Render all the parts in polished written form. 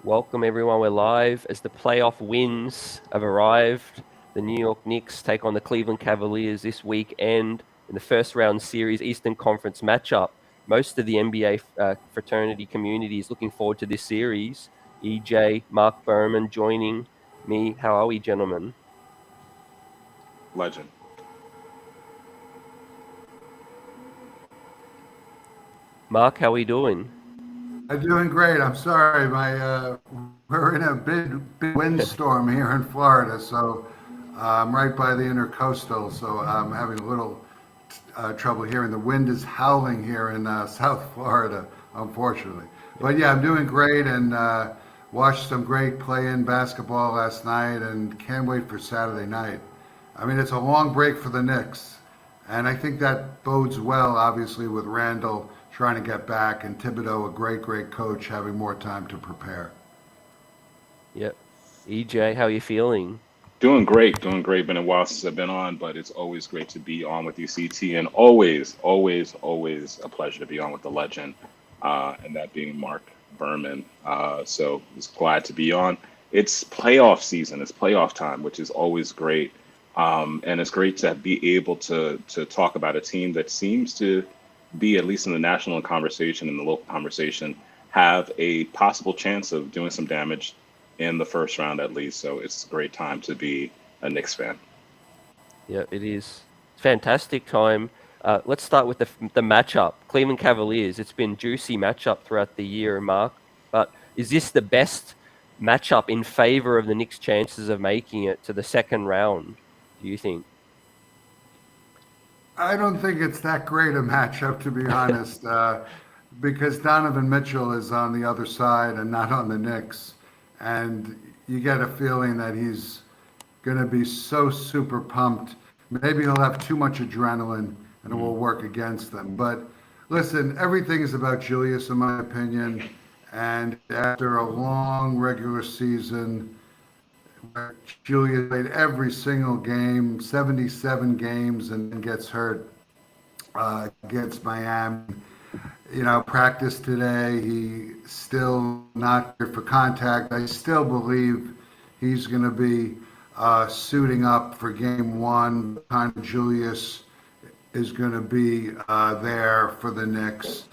Welcome everyone, we're live as the playoff wins have arrived. The New York Knicks take on the Cleveland Cavaliers this weekend in the first round series Eastern Conference matchup. Most of the NBA fraternity community is looking forward to this series. EJ, MARC BERMAN joining me. How are we, gentlemen? Legend. Mark, how are we doing? I'm doing great. I'm sorry, we're in a big windstorm here in Florida, so I'm right by the intercoastal, so I'm having a little trouble hearing. The wind is howling here in South Florida, unfortunately. But yeah, I'm doing great and watched some great play-in basketball last night, and can't wait for Saturday night. I mean, it's a long break for the Knicks, and I think that bodes well, obviously, with Randle trying to get back, and Thibodeau, a great coach, having more time to prepare. Yep. EJ, how are you feeling? Doing great, doing great. Been a while since I've been on, but it's always great to be on with you, CT, and always a pleasure to be on with the legend, and that being Mark Berman. So just glad to be on. It's playoff season, it's playoff time, which is always great. And it's great to be able to talk about a team that seems to be, at least in the national conversation and the local conversation, have a possible chance of doing some damage in the first round at least. So it's a great time to be a Knicks fan. Yeah, it is. Fantastic time. Let's start with the matchup. Cleveland Cavaliers. It's been juicy matchup throughout the year, Mark. But is this the best matchup in favor of the Knicks' chances of making it to the second round, do you think? I don't think it's that great a matchup, to be honest, because Donovan Mitchell is on the other side and not on the Knicks. And you get a feeling that he's going to be so super pumped. Maybe he'll have too much adrenaline and it will work against them. But listen, everything is about Julius, in my opinion. And after a long regular season, where Julius played every single game, 77 games, and then gets hurt against Miami. You know, practice today, he still not here for contact. I still believe he's going to be suiting up for game one. Kind of Julius is going to be there for the Knicks.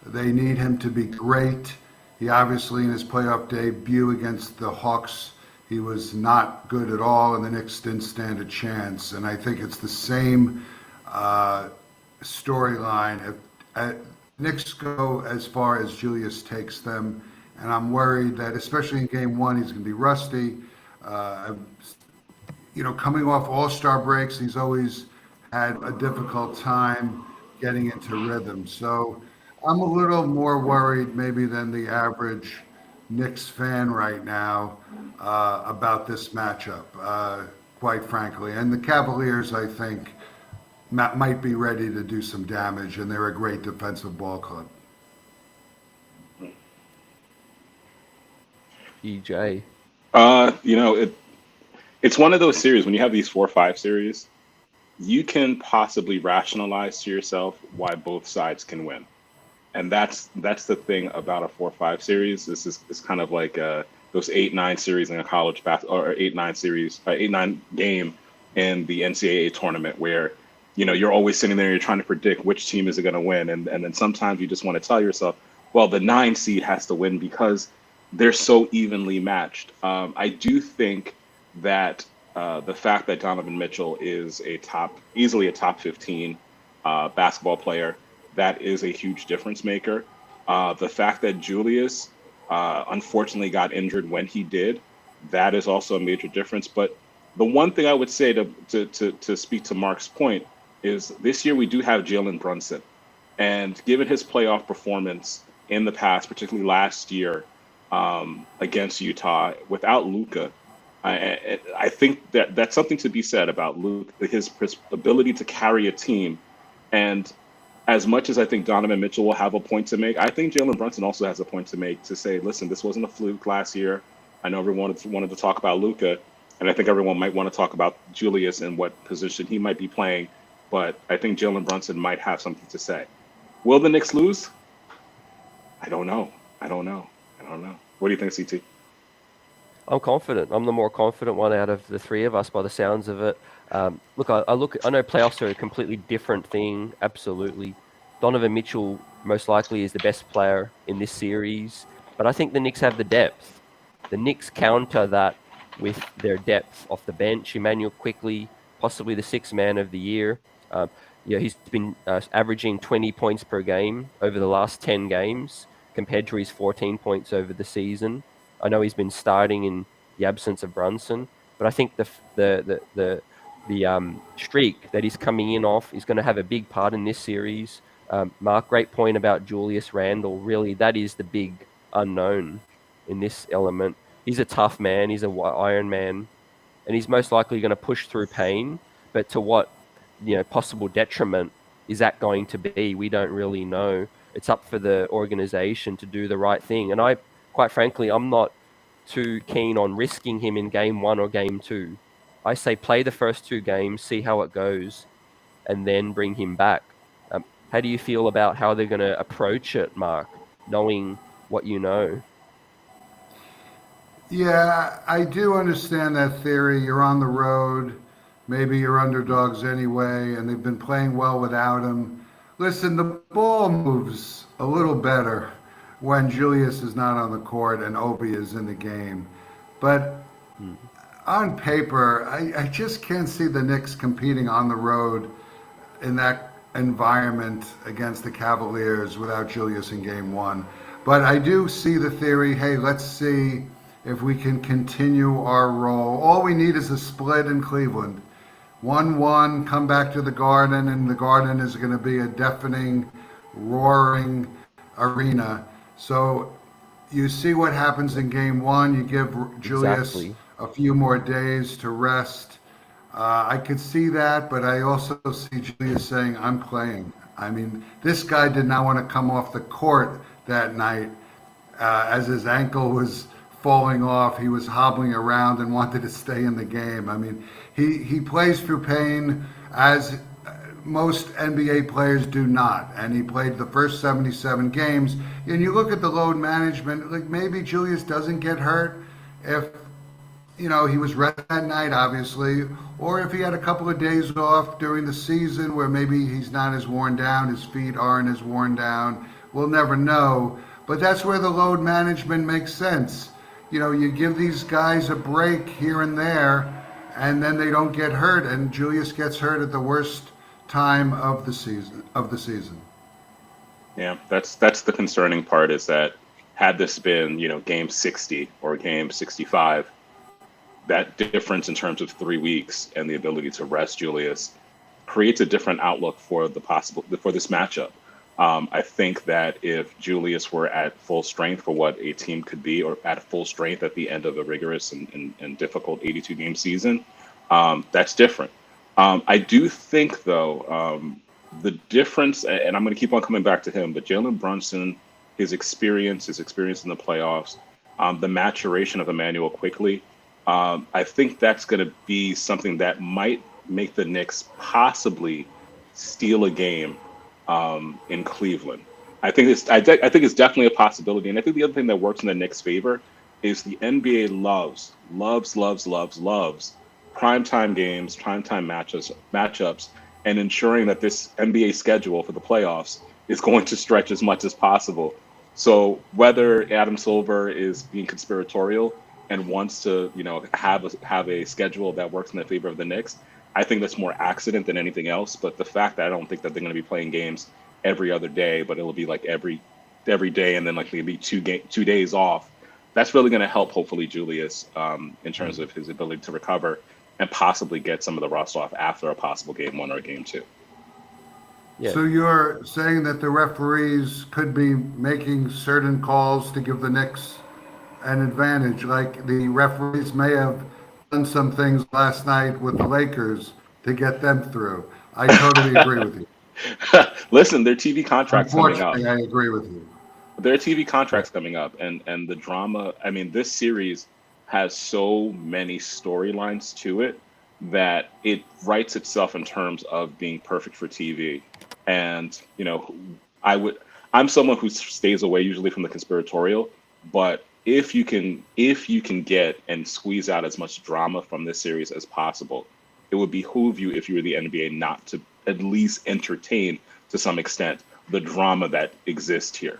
They need him to be great. He obviously, in his playoff debut against the Hawks, he was not good at all, and the Knicks didn't stand a chance. And I think it's the same storyline. If Knicks go as far as Julius takes them, and I'm worried that, especially in game one, he's going to be rusty. Uh, Coming off All-Star breaks, he's always had a difficult time getting into rhythm. So I'm a little more worried maybe than the average Knicks fan right now about this matchup, quite frankly. And the Cavaliers, I think, might be ready to do some damage, and they're a great defensive ball club. EJ. It's one of those series when you have these 4-5 series, you can possibly rationalize to yourself why both sides can win. And that's the thing about a 4-5 series. This is it's kind of like those 8-9 series in a college basketball, or 8-9 series, 8-9 game in the NCAA tournament, where you're always sitting there, you're trying to predict which team is going to win, and then sometimes you just want to tell yourself, well, the 9 seed has to win because they're so evenly matched. I do think that the fact that Donovan Mitchell is easily a top 15 basketball player, that is a huge difference maker. The fact that Julius unfortunately got injured when he did, that is also a major difference. But the one thing I would say to speak to Mark's point is this year we do have Jalen Brunson. And given his playoff performance in the past, particularly last year against Utah, without Luka, I think that that's something to be said about Luke, his ability to carry a team. And as much as I think Donovan Mitchell will have a point to make, I think Jalen Brunson also has a point to make, to say, listen, this wasn't a fluke last year. I know everyone wanted to talk about Luka, and I think everyone might want to talk about Julius and what position he might be playing. But I think Jalen Brunson might have something to say. Will the Knicks lose? I don't know. I don't know. What do you think, CT? I'm confident. I'm the more confident one out of the three of us by the sounds of it. Look, I know playoffs are a completely different thing. Absolutely. Donovan Mitchell most likely is the best player in this series, but I think the Knicks have the depth. The Knicks counter that with their depth off the bench. Emmanuel Quickley, possibly the sixth man of the year. Um, he's been averaging 20 points per game over the last 10 games compared to his 14 points over the season. I know he's been starting in the absence of Brunson, but I think the streak that he's coming in off is going to have a big part in this series. Mark, great point about Julius Randle. Really, that is the big unknown in this element. He's a tough man. He's a Iron Man, and he's most likely going to push through pain. But to what possible detriment is that going to be? We don't really know. It's up for the organization to do the right thing. And quite frankly, I'm not too keen on risking him in game one or game two. I say play the first two games, see how it goes, and then bring him back. How do you feel about how they're going to approach it, Mark, knowing what you know? Yeah, I do understand that theory. You're on the road. Maybe you're underdogs anyway, and they've been playing well without him. Listen, the ball moves a little better when Julius is not on the court and Obi is in the game. But on paper, I just can't see the Knicks competing on the road in that environment against the Cavaliers without Julius in game one. But I do see the theory, hey, let's see if we can continue our role. All we need is a split in Cleveland. 1-1, come back to the Garden, and the Garden is going to be a deafening, roaring arena. So you see what happens in game one. You give Julius a few more days to rest. I could see that, but I also see Julius saying, I'm playing. I mean, this guy did not want to come off the court that night as his ankle was falling off. He was hobbling around and wanted to stay in the game. I mean, he plays through pain as most NBA players do not. And he played the first 77 games. And you look at the load management, like maybe Julius doesn't get hurt if, he was rested that night, obviously, or if he had a couple of days off during the season where maybe he's not as worn down, his feet aren't as worn down. We'll never know. But that's where the load management makes sense. You give these guys a break here and there, and then they don't get hurt. And Julius gets hurt at the worst time of the season. Yeah, that's the concerning part, is that had this been, game 60 or game 65, that difference in terms of 3 weeks and the ability to rest Julius creates a different outlook for this matchup. I think that if Julius were at full strength for what a team could be, or at full strength at the end of a rigorous and difficult 82-game season, that's different. I do think, though, the difference, and I'm going to keep on coming back to him, but Jalen Brunson, his experience in the playoffs, the maturation of Emmanuel Quickley, I think that's going to be something that might make the Knicks possibly steal a game in Cleveland. I think it's definitely a possibility. And I think the other thing that works in the Knicks' favor is the NBA loves primetime games, primetime matchups, and ensuring that this NBA schedule for the playoffs is going to stretch as much as possible. So whether Adam Silver is being conspiratorial and wants to, have a schedule that works in the favor of the Knicks, I think that's more accident than anything else. But the fact that I don't think that they're going to be playing games every other day, but it'll be like every day, and then like maybe 2 days off, that's really going to help, hopefully, Julius in terms of his ability to recover and possibly get some of the rust off after a possible game one or game two. Yeah. So you're saying that the referees could be making certain calls to give the Knicks an advantage, like the referees may have done some things last night with the Lakers to get them through. I totally agree with you. Listen, their TV contracts coming up. I agree with you. Their TV contracts coming up, and the drama. I mean, this series has so many storylines to it that it writes itself in terms of being perfect for TV. And I'm someone who stays away usually from the conspiratorial, but if you can get and squeeze out as much drama from this series as possible, it would behoove you, if you were the NBA, not to at least entertain to some extent the drama that exists here.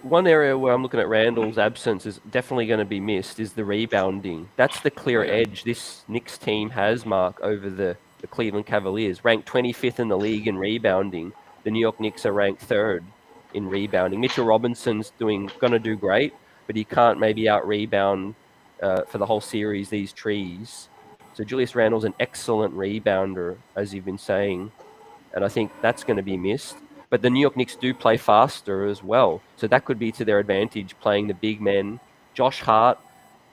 One area where I'm looking at Randle's absence is definitely going to be missed is the rebounding. That's the clear edge this Knicks team has, Mark, over the Cleveland Cavaliers. Ranked 25th in the league in rebounding. The New York Knicks are ranked 3rd in rebounding. Mitchell Robinson's going to do great, but he can't maybe out-rebound for the whole series, these trees. So Julius Randle's an excellent rebounder, as you've been saying, and I think that's going to be missed. But the New York Knicks do play faster as well. So that could be to their advantage, playing the big men. Josh Hart,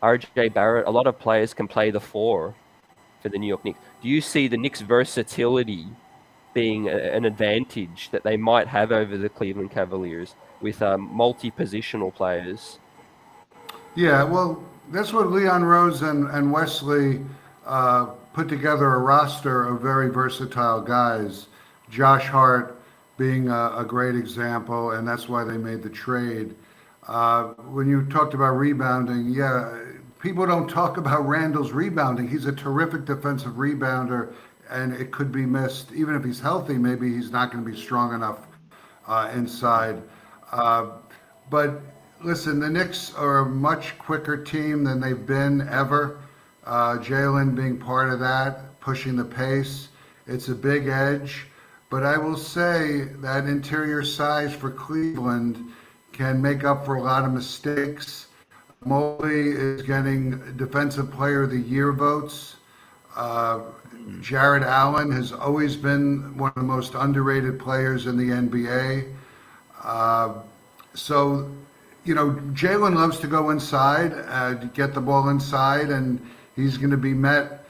RJ Barrett, a lot of players can play the 4 for the New York Knicks. Do you see the Knicks' versatility being an advantage that they might have over the Cleveland Cavaliers with multi-positional players? Yeah, well, that's what Leon Rose and Wesley put together, a roster of very versatile guys. Josh Hart being a great example, and that's why they made the trade. When you talked about rebounding, yeah, people don't talk about Randle's rebounding. He's a terrific defensive rebounder, and it could be missed. Even if he's healthy, maybe he's not going to be strong enough inside. But listen, the Knicks are a much quicker team than they've been ever. Jalen being part of that, pushing the pace. It's a big edge. But I will say that interior size for Cleveland can make up for a lot of mistakes. Mobley is getting Defensive Player of the Year votes. Jarrett Allen has always been one of the most underrated players in the NBA. So, Jalen loves to go inside, get the ball inside, and he's going to be met,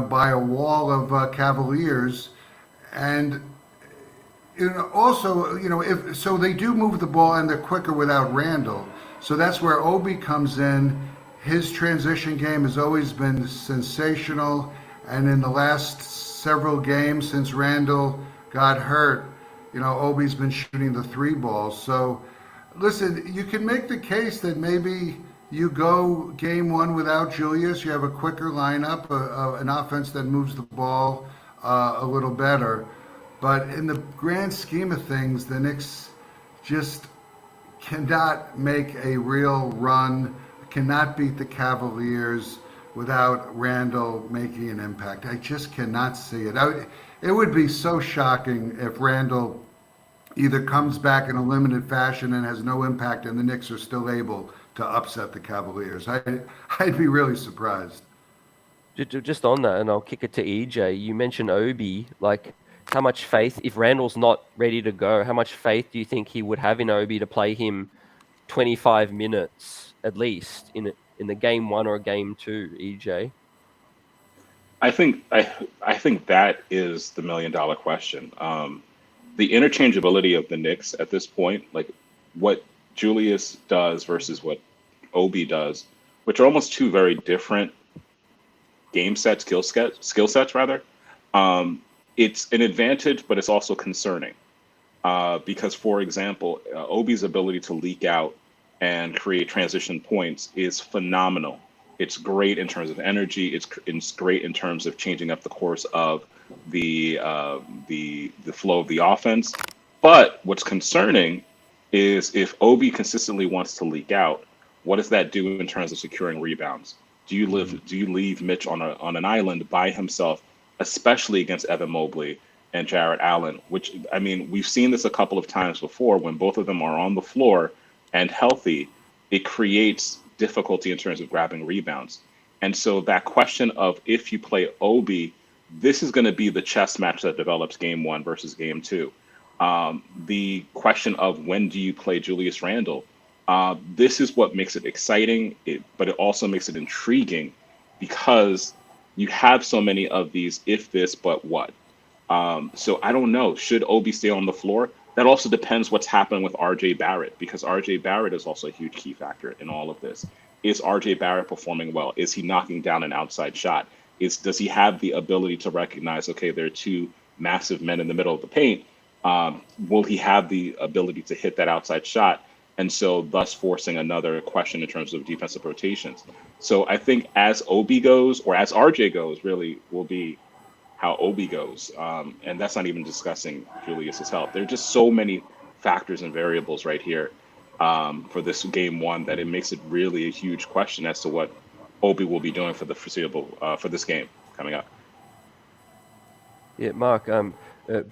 by a wall of Cavaliers. And also, if so, they do move the ball and they're quicker without Randle. So that's where Obi comes in. His transition game has always been sensational, and in the last several games since Randle got hurt, Obi's been shooting the 3 ball. So, listen, you can make the case that maybe you go game 1 without Julius. You have a quicker lineup, an offense that moves the ball a little better. But in the grand scheme of things, the Knicks just cannot make a real run, cannot beat the Cavaliers without Randle making an impact. I just cannot see it. It would be so shocking if Randle either comes back in a limited fashion and has no impact and the Knicks are still able to upset the Cavaliers. I'd be really surprised. Just on that, and I'll kick it to EJ, you mentioned Obi, how much faith, if Randle's not ready to go, how much faith do you think he would have in Obi to play him 25 minutes at least in the game 1 or game 2, EJ? I think that is the $1 million question. The interchangeability of the Knicks at this point, like what Julius does versus what Obi does, which are almost 2 very different skill sets rather. It's an advantage, but it's also concerning because, for example, Obi's ability to leak out and create transition points is phenomenal. It's great in terms of energy. It's great in terms of changing up the course of the flow of the offense. But what's concerning is if Obi consistently wants to leak out, what does that do in terms of securing rebounds? Do you leave Mitch on an island by himself, especially against Evan Mobley and Jarrett Allen, which, we've seen this a couple of times before when both of them are on the floor and healthy, it creates difficulty in terms of grabbing rebounds. And so that question of if you play Obi, this is going to be the chess match that develops game 1 versus game 2. The question of when do you play Julius Randle? This is what makes it exciting, but it also makes it intriguing because you have so many of these if this, but what. So I don't know. Should Obi stay on the floor? That also depends what's happening with RJ Barrett, because RJ Barrett is also a huge key factor in all of this. Is RJ Barrett performing well? Is he knocking down an outside shot? Does he have the ability to recognize, okay, there are 2 massive men in the middle of the paint? Will he have the ability to hit that outside shot and so thus forcing another question in terms of defensive rotations. So I think as Obi goes, or as RJ goes, really will be how Obi goes, and that's not even discussing Julius's health. There are just so many factors and variables right here for this game one that it makes it really a huge question as to what Obi will be doing for the foreseeable for this game coming up. Yeah, Mark,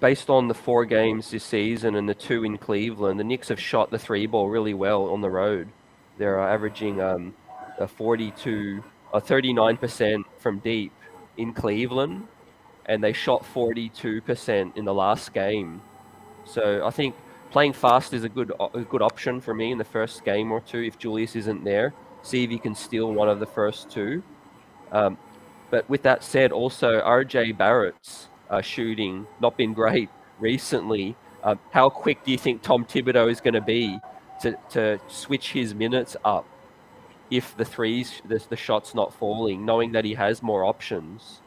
based on the 4 games this season and the 2 in Cleveland, the Knicks have shot the 3 ball really well on the road. They're averaging a 39% from deep in Cleveland, and they shot 42% in the last game. So I think playing fast is a good option for me in the first game or two if Julius isn't there. See if he can steal one of the first 2. But with that said, also RJ Barrett's shooting not been great recently. How quick do you think Tom Thibodeau is going to be to switch his minutes up if the shot's not falling, knowing that he has more options?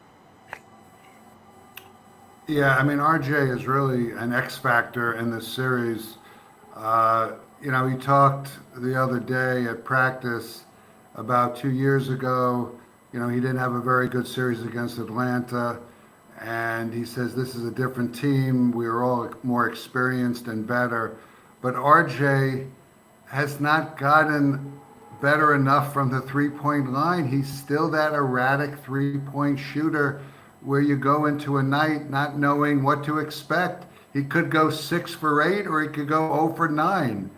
Yeah, I mean, RJ is really an X factor in this series. He talked the other day at practice about 2 years ago. He didn't have a very good series against Atlanta. And he says this is a different team. We are all more experienced and better. But RJ has not gotten better enough from the 3-point line. He's still that erratic 3-point shooter where you go into a night not knowing what to expect. He could go 6 for 8 or he could go 0 for 9.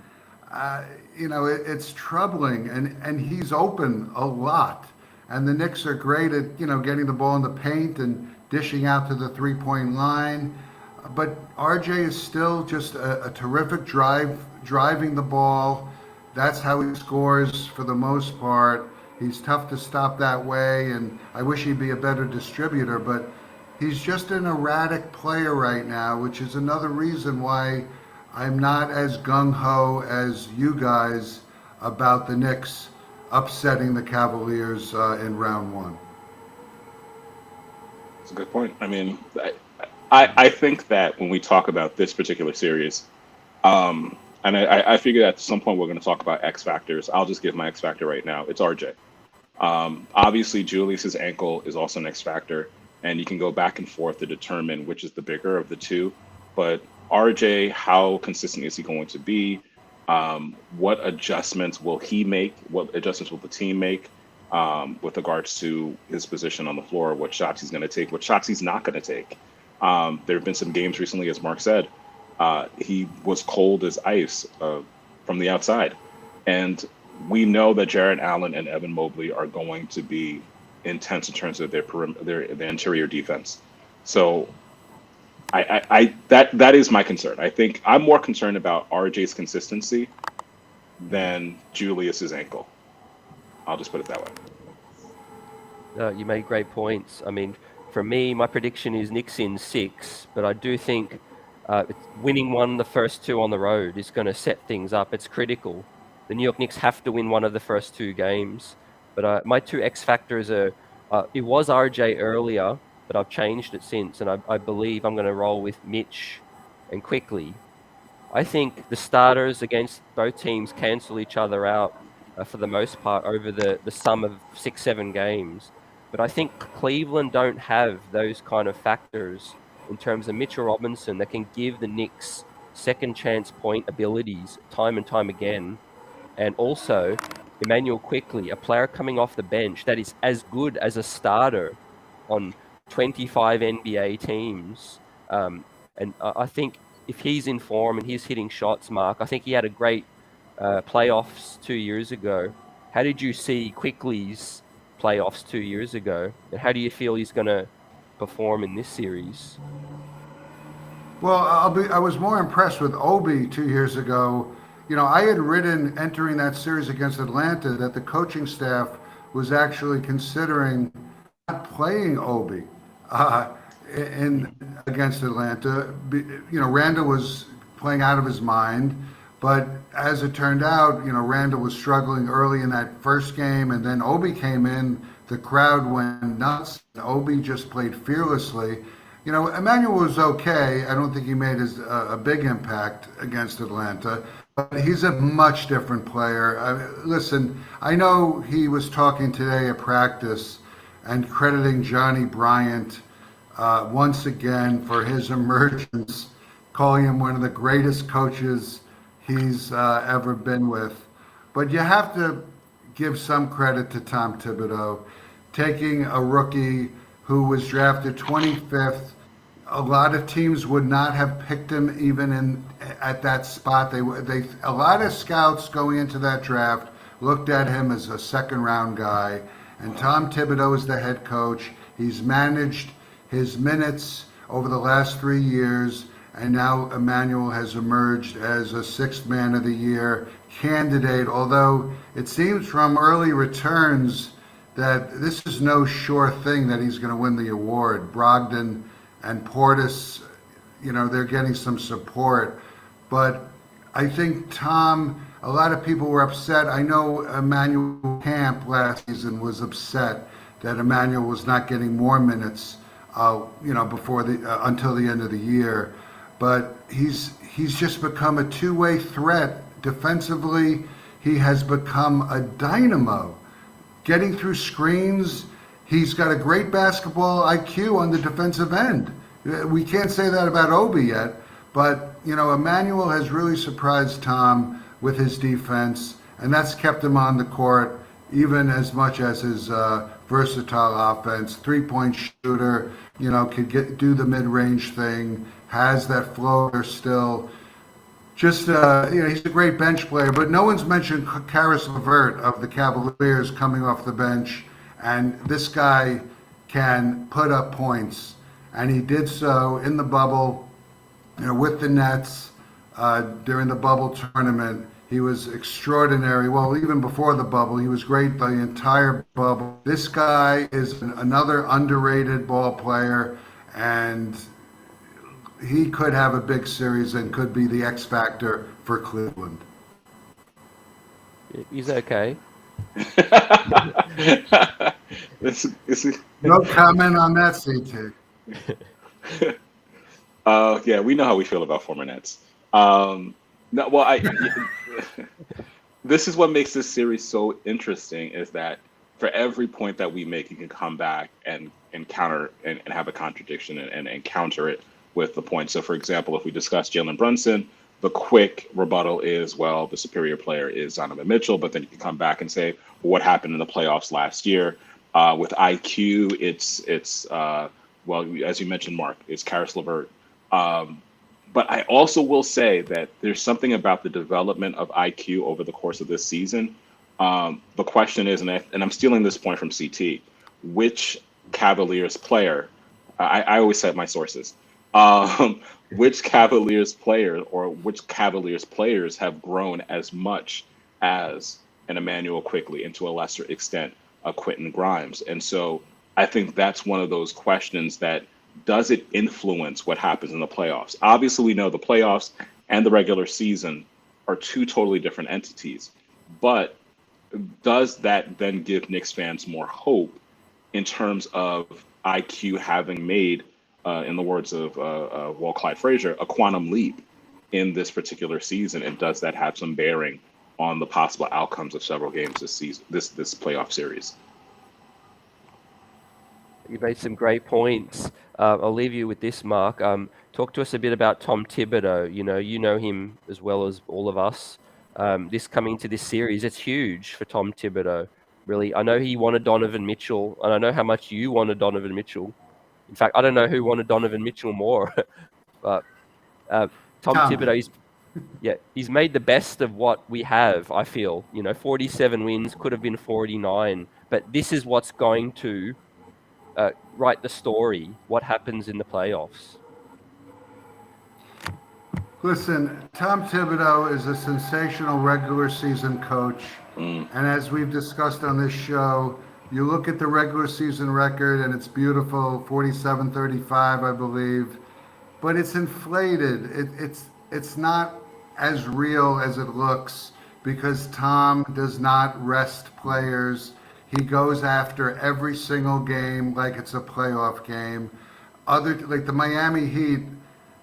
It's troubling, and he's open a lot. And the Knicks are great at, getting the ball in the paint and dishing out to the 3-point line. But RJ is still just a terrific driving the ball. That's how he scores for the most part. He's tough to stop that way, and I wish he'd be a better distributor, but he's just an erratic player right now, which is another reason why I'm not as gung-ho as you guys about the Knicks upsetting the Cavaliers in round 1. That's a good point. I mean, I think that when we talk about this particular series, and I figure at some point we're going to talk about X factors. I'll just give my X factor right now. It's RJ. Obviously, Julius's ankle is also an X factor, and you can go back and forth to determine which is the bigger of the two. But RJ, how consistent is he going to be? What adjustments will he make? What adjustments will the team make with regards to his position on the floor? What shots he's going to take? What shots he's not going to take? There have been some games recently, as Mark said, he was cold as ice from the outside. And we know that Jarrett Allen and Evan Mobley are going to be intense in terms of their interior defense. So that is my concern. I think I'm more concerned about RJ's consistency than Julius's ankle. I'll just put it that way. You made great points. I mean, for me, my prediction is Knicks in 6, but I do think winning one of the first 2 on the road is going to set things up. It's critical. The New York Knicks have to win one of the first 2 games. But my 2 X factors are, it was RJ earlier, but I've changed it since, and I believe I'm going to roll with Mitch and Quickley. I think the starters against both teams cancel each other out for the most part over the sum of 6-7 games. But I think Cleveland don't have those kind of factors in terms of Mitchell Robinson that can give the Knicks second chance point abilities time and time again. And also Emmanuel Quickley, a player coming off the bench that is as good as a starter on 25 NBA teams. And I think if he's in form and he's hitting shots, Mark, I think he had a great playoffs 2 years ago. How did you see Quickley's playoffs 2 years ago? And how do you feel he's going to perform in this series? Well, I was more impressed with Obi 2 years ago. I had written entering that series against Atlanta that the coaching staff was actually considering not playing Obi against Atlanta. Randle was playing out of his mind, but as it turned out, Randle was struggling early in that first game, and then Obi came in. The crowd went nuts. Obi just played fearlessly. Emmanuel was okay. I don't think he made a big impact against Atlanta. but he's a much different player. Listen, I know he was talking today at practice and crediting Johnny Bryant once again for his emergence, calling him one of the greatest coaches he's ever been with. But you have to give some credit to Tom Thibodeau, taking a rookie who was drafted 25th. A lot of teams would not have picked him even at that spot. A lot of scouts going into that draft looked at him as a second round guy. And Tom Thibodeau is the head coach. He's managed his minutes over the last 3 years, and now Emmanuel has emerged as a sixth man of the year candidate, although it seems from early returns that this is no sure thing that he's going to win the award. Brogdon and Portis, they're getting some support. But I think Tom, a lot of people were upset. I know Emmanuel Camp last season was upset that Emmanuel was not getting more minutes, before until the end of the year. But he's just become a two-way threat. Defensively, he has become a dynamo. Getting through screens, he's got a great basketball IQ on the defensive end. We can't say that about Obi yet, but Emmanuel has really surprised Tom with his defense, and that's kept him on the court even as much as his versatile offense. Three-point shooter, could do the mid-range thing, has that floater still. Just, he's a great bench player, but no one's mentioned Karis LeVert of the Cavaliers coming off the bench, and this guy can put up points, and he did so in the bubble, with the Nets during the bubble tournament. He was extraordinary. Well, even before the bubble, he was great the entire bubble. This guy is another underrated ball player, and he could have a big series and could be the X factor for Cleveland. He's okay. No comment on that, CT. Yeah, we know how we feel about former Nets. This is what makes this series so interesting, is that for every point that we make, you can come back and counter and have a contradiction and counter it with the point. So, for example, if we discuss Jalen Brunson, the quick rebuttal is, well, the superior player is Donovan Mitchell, but then you can come back and say, well, what happened in the playoffs last year? With IQ, it's well, as you mentioned, Mark, it's Karis LeVert. But I also will say that there's something about the development of IQ over the course of this season. The question is, and I'm stealing this point from CT, which Cavaliers player, I always cite my sources, which Cavaliers player or which Cavaliers players have grown as much as an Emmanuel Quickley, and to a lesser extent, a Quentin Grimes. And so I think that's one of those questions that, does it influence what happens in the playoffs? Obviously, we know the playoffs and the regular season are two totally different entities. But does that then give Knicks fans more hope in terms of IQ having made, in the words of Walt Clyde Frazier, a quantum leap in this particular season? And does that have some bearing on the possible outcomes of several games this season, this playoff series? You made some great points. I'll leave you with this, Mark. Talk to us a bit about Tom Thibodeau. You know him as well as all of us. This coming to this series, it's huge for Tom Thibodeau. Really, I know he wanted Donovan Mitchell, and I know how much you wanted Donovan Mitchell. In fact, I don't know who wanted Donovan Mitchell more. But Tom Thibodeau, he's made the best of what we have. I feel 47 wins, could have been 49, but this is what's going to write the story, what happens in the playoffs. Listen, Tom Thibodeau is a sensational regular season coach. And as we've discussed on this show, you look at the regular season record and it's beautiful, 47-35, I believe, but it's inflated. It's not as real as it looks because Tom does not rest players. He goes after every single game like it's a playoff game. Like the Miami Heat,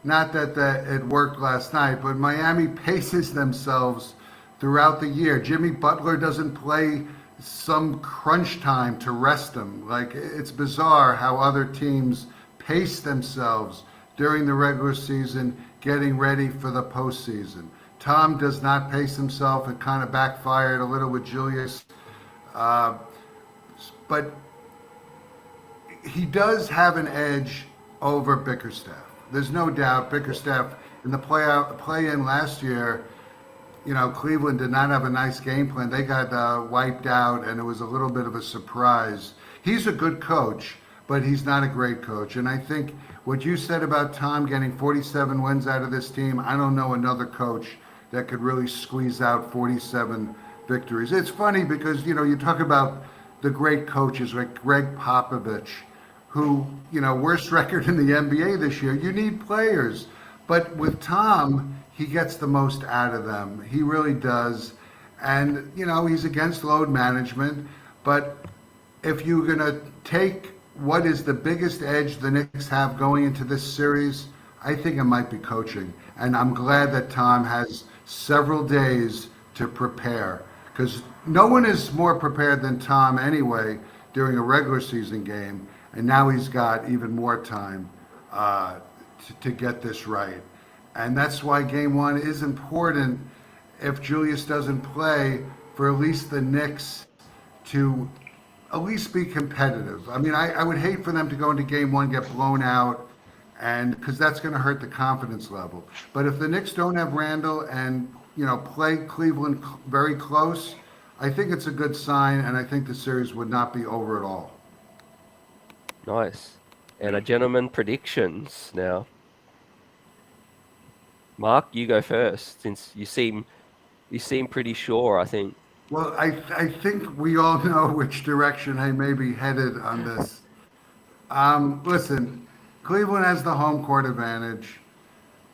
not that it worked last night, but Miami paces themselves throughout the year. Jimmy Butler doesn't play some crunch time to rest him. Like, it's bizarre how other teams pace themselves during the regular season, getting ready for the postseason. Tom does not pace himself. It kind of backfired a little with Julius. Uh, but he does have an edge over Bickerstaff. There's no doubt Bickerstaff in the play-in last year, Cleveland did not have a nice game plan. They got wiped out, and it was a little bit of a surprise. He's a good coach, but he's not a great coach. And I think what you said about Tom getting 47 wins out of this team, I don't know another coach that could really squeeze out 47 victories. It's funny because, you talk about the great coaches like Greg Popovich, who, worst record in the NBA this year. You need players. But with Tom, he gets the most out of them. He really does. And, he's against load management. But if you're going to take what is the biggest edge the Knicks have going into this series, I think it might be coaching. And I'm glad that Tom has several days to prepare, because no one is more prepared than Tom anyway during a regular season game. And now he's got even more time to get this right. And that's why game one is important if Julius doesn't play, for at least the Knicks to at least be competitive. I mean, I would hate for them to go into game one, get blown out, and because that's going to hurt the confidence level. But if the Knicks don't have Randle and, play Cleveland very close, I think it's a good sign, and I think the series would not be over at all. Nice. And a gentleman predictions now. Mark, you go first, since you seem pretty sure, I think. Well, I think we all know which direction I may be headed on this. Listen, Cleveland has the home court advantage.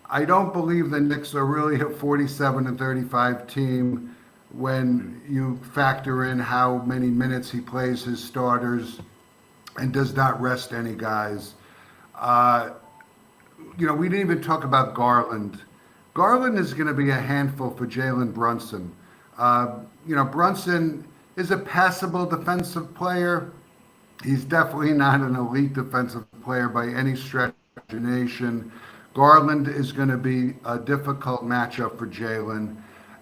I don't believe the Knicks are really a 47-35 team when you factor in how many minutes he plays his starters and does not rest any guys. We didn't even talk about Garland. Garland is going to be a handful for Jalen Brunson. Brunson is a passable defensive player. He's definitely not an elite defensive player by any stretch of the imagination. Garland is going to be a difficult matchup for Jalen.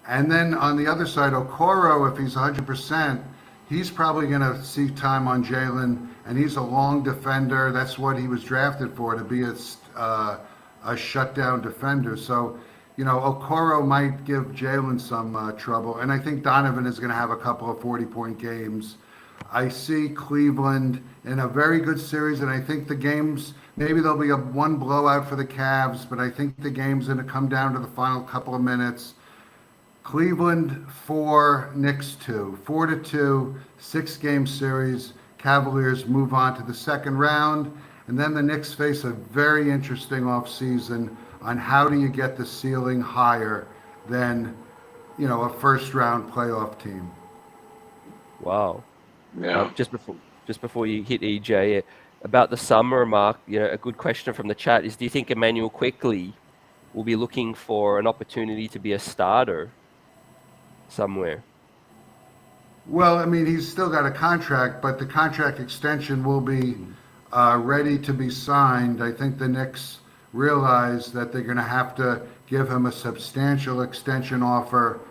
And then on the other side, Okoro, if he's 100%, he's probably going to see time on Jalen, and he's a long defender. That's what he was drafted for, to be a shutdown defender. So, Okoro might give Jalen some trouble. And I think Donovan is going to have a couple of 40-point games. I see Cleveland in a very good series, and I think the games, maybe there'll be one blowout for the Cavs, but I think the game's going to come down to the final couple of minutes. Cleveland 4, Knicks 2. 4-2, 6-game series. Cavaliers move on to the second round, and then the Knicks face a very interesting offseason on how do you get the ceiling higher than, a first-round playoff team. Wow. Yeah. Just before you hit EJ, about the summer, Mark, a good question from the chat is, do you think Emmanuel Quickley will be looking for an opportunity to be a starter somewhere? Well, I mean, he's still got a contract, but the contract extension will be ready to be signed. I think the Knicks realize that they're going to have to give him a substantial extension offer.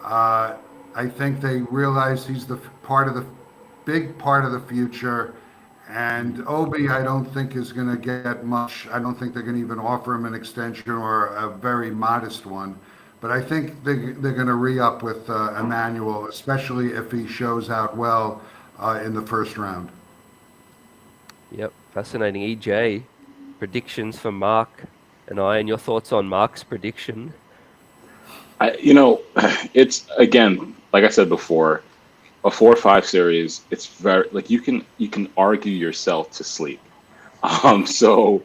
I think they realize he's the big part of the future. And Obi, I don't think is going to get much. I don't think they're going to even offer him an extension or a very modest one. But I think they're going to re-up with Emmanuel, especially if he shows out well in the first round. Yep, fascinating. EJ, predictions for Mark and I, and your thoughts on Mark's prediction? It's, again, like I said before, a 4-5 series. It's very, like, you can argue yourself to sleep. So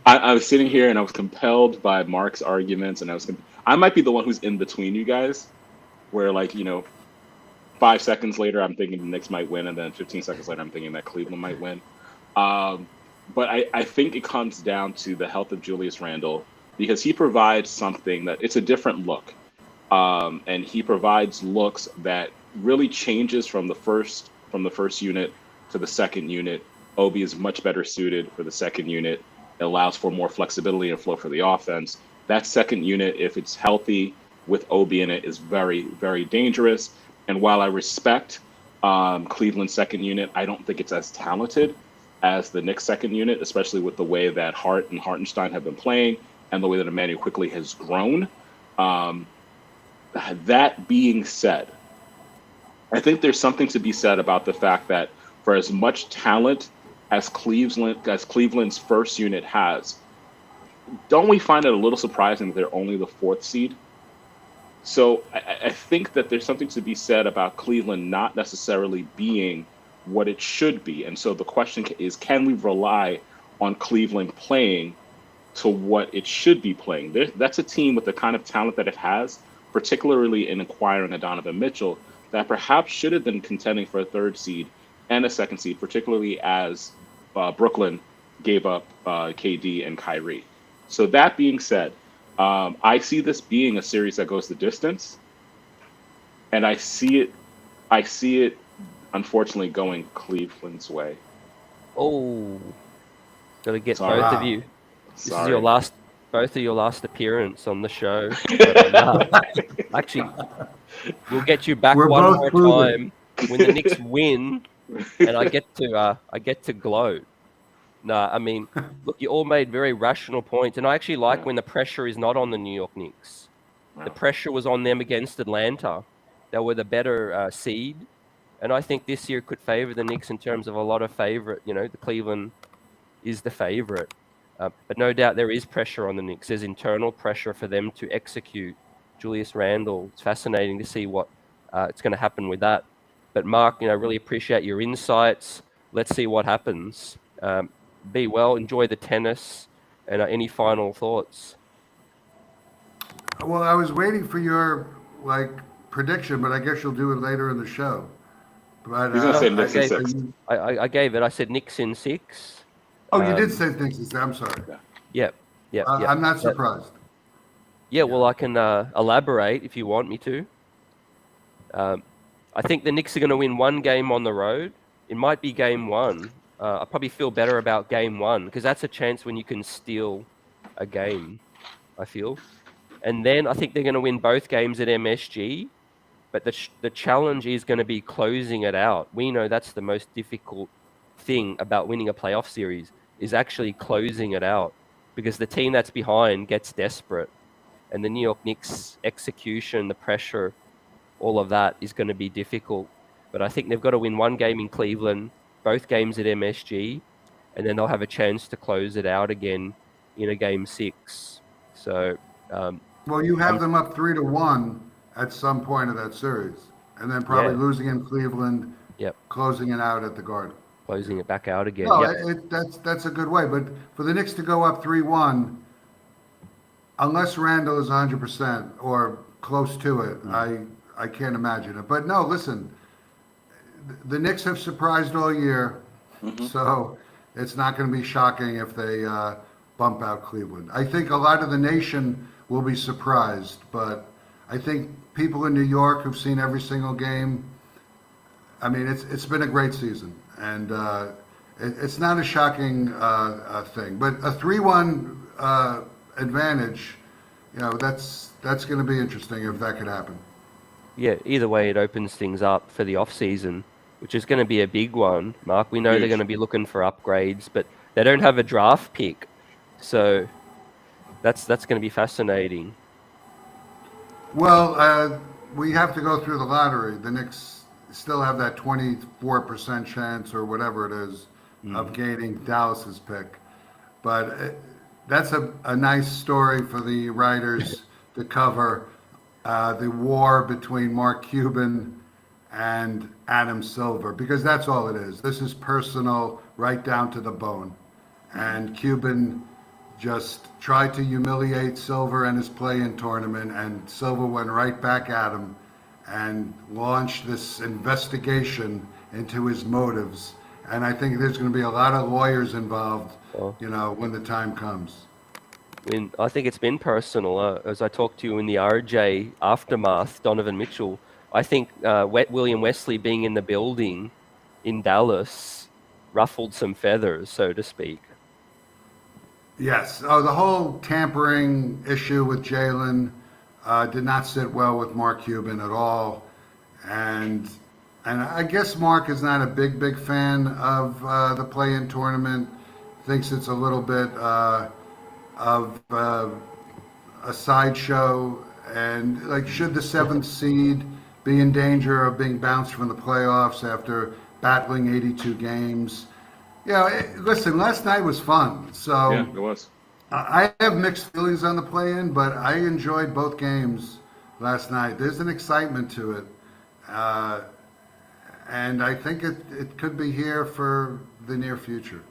I was sitting here and I was compelled by Mark's arguments, and I might be the one who's in between you guys, where 5 seconds later I'm thinking the Knicks might win, and then 15 seconds later I'm thinking that Cleveland might win. But I think it comes down to the health of Julius Randle because he provides something that it's a different look. And he provides looks that really changes from the first unit to the second unit. Obi is much better suited for the second unit. It allows for more flexibility and flow for the offense. That second unit, if it's healthy with Obi in it, is very, very dangerous. And while I respect Cleveland's second unit, I don't think it's as talented as the Knicks second unit, especially with the way that Hart and Hartenstein have been playing and the way that Emmanuel Quickley has grown. That being said, I think there's something to be said about the fact that for as much talent as Cleveland's first unit has, don't we find it a little surprising that they're only the 4th seed? So I think that there's something to be said about Cleveland not necessarily being what it should be. And so the question is, can we rely on Cleveland playing to what it should be playing? That's a team with the kind of talent that it has, particularly in acquiring a Donovan Mitchell, that perhaps should have been contending for a 3rd seed and a 2nd seed, particularly as Brooklyn gave up KD and Kyrie. So that being said, I see this being a series that goes the distance, and I see it unfortunately going Cleveland's way. Oh, got to get Sorry. both of you. This is your last, both of your last appearance on the show. Actually, we'll get you back one more time when the Knicks win, and I get to gloat. I mean, look, you all made very rational points, and I actually like when the pressure is not on the New York Knicks. The pressure was on them against Atlanta. They were the better seed, and I think this year could favor the Knicks in terms of a lot of favorite. You know, the Cleveland is the favorite, but no doubt there is pressure on the Knicks. There's internal pressure for them to execute Julius Randle. It's fascinating to see what it's going to happen with that. But Mark, really appreciate your insights. Let's see what happens. Be well, enjoy the tennis, and any final thoughts? Well, I was waiting for your prediction, but I guess you'll do it later in the show. But he's gonna say Knicks in 6. I gave it. I said Knicks in 6. Oh, you did say Knicks in 6. I'm sorry. Yep. I'm not surprised. Yeah, well, I can elaborate if you want me to. I think the Knicks are going to win one game on the road. It might be game 1. I probably feel better about game 1 because that's a chance when you can steal a game, I feel. And then I think they're going to win both games at MSG, but the challenge is going to be closing it out. We know that's the most difficult thing about winning a playoff series is actually closing it out because the team that's behind gets desperate. And the New York Knicks execution, the pressure, all of that is going to be difficult. But I think they've got to win one game in Cleveland, both games at MSG, and then they'll have a chance to close it out again in a game 6. So, well, you have them up 3-1 at some point of that series, and then probably losing in Cleveland, closing it out at the Garden, closing it back out again. No, that's a good way. But for the Knicks to go up 3-1, unless Randle is 100% or close to it, I can't imagine it. But no, listen. The Knicks have surprised all year, so it's not going to be shocking if they bump out Cleveland. I think a lot of the nation will be surprised, but I think people in New York who've seen every single game, I mean, it's been a great season, and it's not a shocking thing. But a 3-1 advantage, that's going to be interesting if that could happen. Yeah, either way, it opens things up for the offseason, which is going to be a big one, Mark. We know they're going to be looking for upgrades, but they don't have a draft pick. So that's going to be fascinating. Well, we have to go through the lottery. The Knicks still have that 24% chance or whatever it is of gaining Dallas's pick. But that's a nice story for the writers to cover. The war between Mark Cuban and Adam Silver, because that's all it is. This is personal, right down to the bone. And Cuban just tried to humiliate Silver and his play-in tournament, and Silver went right back at him and launched this investigation into his motives. And I think there's going to be a lot of lawyers involved, Well, when the time comes. I think it's been personal. As I talked to you in the RJ aftermath, Donovan Mitchell, I think William Wesley being in the building in Dallas ruffled some feathers, so to speak. Yes. Oh, the whole tampering issue with Jalen did not sit well with Mark Cuban at all, and I guess Mark is not a big fan of the play-in tournament. Thinks it's a little bit of a sideshow, and like, should the seventh seed be in danger of being bounced from the playoffs after battling 82 games? Listen, last night was fun. So Yeah, it was. I have mixed feelings on the play-in, but I enjoyed both games last night. There's an excitement to it, and I think it could be here for the near future.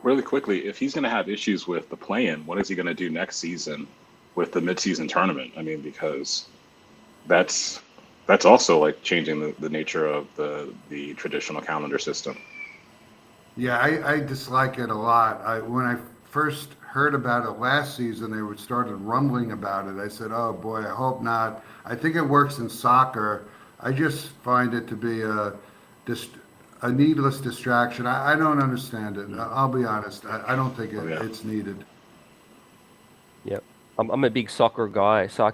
Really quickly, if he's going to have issues with the play-in, what is he going to do next season with the midseason tournament? I mean, because that's also like changing the nature of the traditional calendar system. Yeah, I dislike it a lot. When I first heard about it last season, they started rumbling about it. I said, "Oh boy, I hope not." I think it works in soccer. I just find it to be a needless distraction. I don't understand it. I'll be honest. I don't think it's needed. Yep. I'm a big soccer guy, so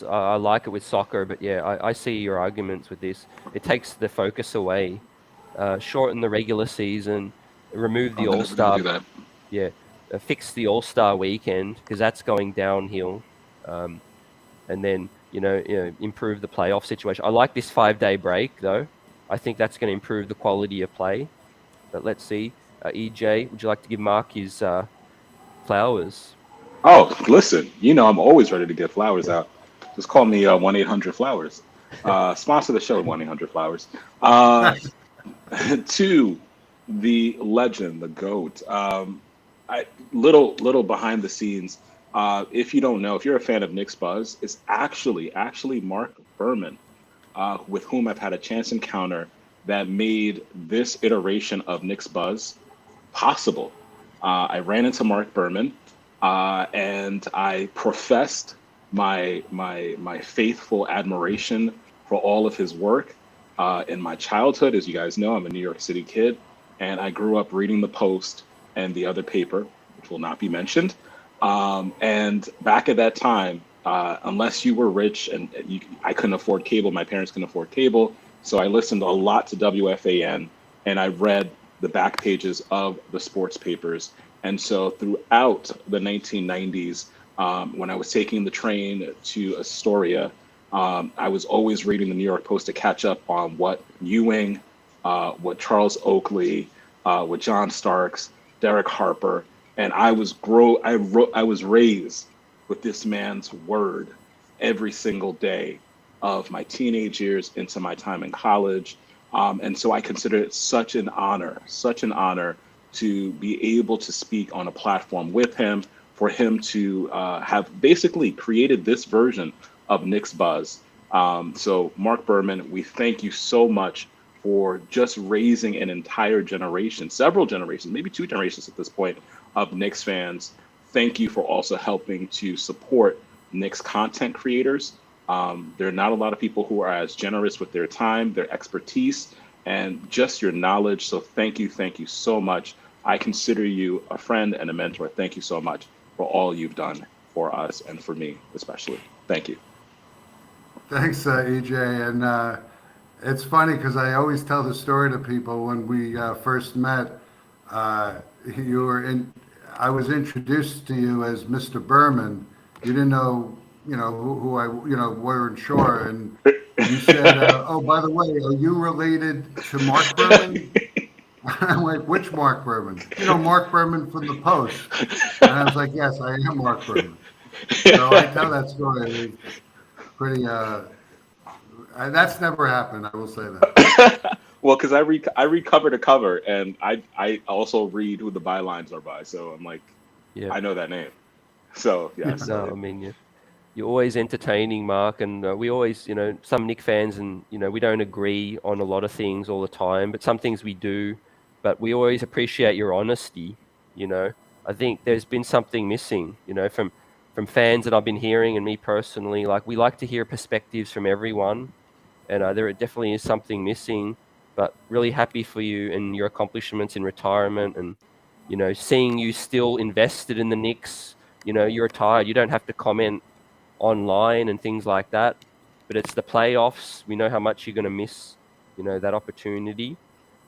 I like it with soccer, but yeah, I see your arguments with this. It takes the focus away, shorten the regular season, remove the All-Star. Do that. Yeah, fix the All-Star weekend because that's going downhill, and then improve the playoff situation. I like this 5-day break though. I think that's going to improve the quality of play. But let's see, EJ, would you like to give Mark his flowers? Oh, listen, I'm always ready to get flowers out. Just call me 1-800-Flowers. Sponsor the show, 1-800-Flowers. To the legend, the GOAT. Little behind the scenes. If you don't know, if you're a fan of Knicks Buzz, it's actually MARC BERMAN, with whom I've had a chance encounter that made this iteration of Knicks Buzz possible. I ran into MARC BERMAN, and I professed my faithful admiration for all of his work. In my childhood, as you guys know, I'm a New York City kid, and I grew up reading the Post and the other paper, which will not be mentioned. And back at that time, unless you were rich and I couldn't afford cable, my parents couldn't afford cable, so I listened a lot to WFAN, and I read the back pages of the sports papers. And so throughout the 1990s, when I was taking the train to Astoria, I was always reading the New York Post to catch up on what Ewing, what Charles Oakley, what John Starks, Derek Harper, and I was raised with this man's word every single day of my teenage years into my time in college. And so I consider it such an honor to be able to speak on a platform with him, for him to have basically created this version of Knicks Buzz. So MARC BERMAN, we thank you so much for just raising an entire generation, several generations, maybe 2 generations at this point, of Knicks fans. Thank you for also helping to support Knicks content creators. There are not a lot of people who are as generous with their time, their expertise, and just your knowledge. So thank you so much. I consider you a friend and a mentor. Thank you so much for all you've done for us and for me especially. Thank you. Thanks, EJ. And it's funny because I always tell the story to people. When we first met, I was introduced to you as Mr. Berman. You didn't know, who I, weren't sure. And you said, "Oh, by the way, are you related to MARC BERMAN?" I'm like, "Which MARC BERMAN?" MARC BERMAN from the Post. And I was like, "Yes, I am MARC BERMAN." So I tell that story. It's pretty. That's never happened. I will say that. Well, because I read cover to cover, and I also read who the bylines are by. So I'm like, Yeah. I know that name. So yes. No, I mean, you're always entertaining, Mark, and we always, some Nick fans, and we don't agree on a lot of things all the time, but some things we do. but we always appreciate your honesty. You know, I think there's been something missing, you know, from fans that I've been hearing, and me personally. Like, we like to hear perspectives from everyone, and there definitely is something missing. But really happy for you and your accomplishments in retirement, and you know, seeing you still invested in the Knicks. You know, you're retired. You don't have to comment online and things like that. But it's the playoffs. We know how much you're going to miss, you know, that opportunity.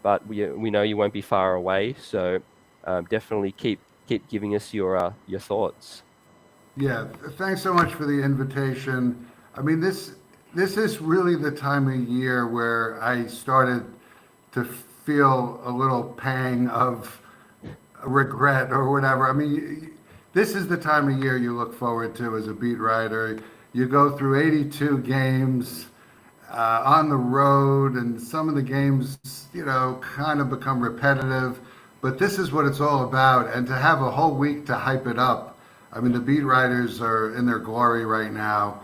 But we know you won't be far away. So definitely keep giving us your thoughts. Yeah, thanks so much for the invitation. I mean, this is really the time of year where I started to feel a little pang of regret or whatever. I mean, this is the time of year you look forward to as a beat writer. You go through 82 games on the road, and some of the games, you know, kind of become repetitive. But this is what it's all about. And to have a whole week to hype it up, I mean, the beat writers are in their glory right now,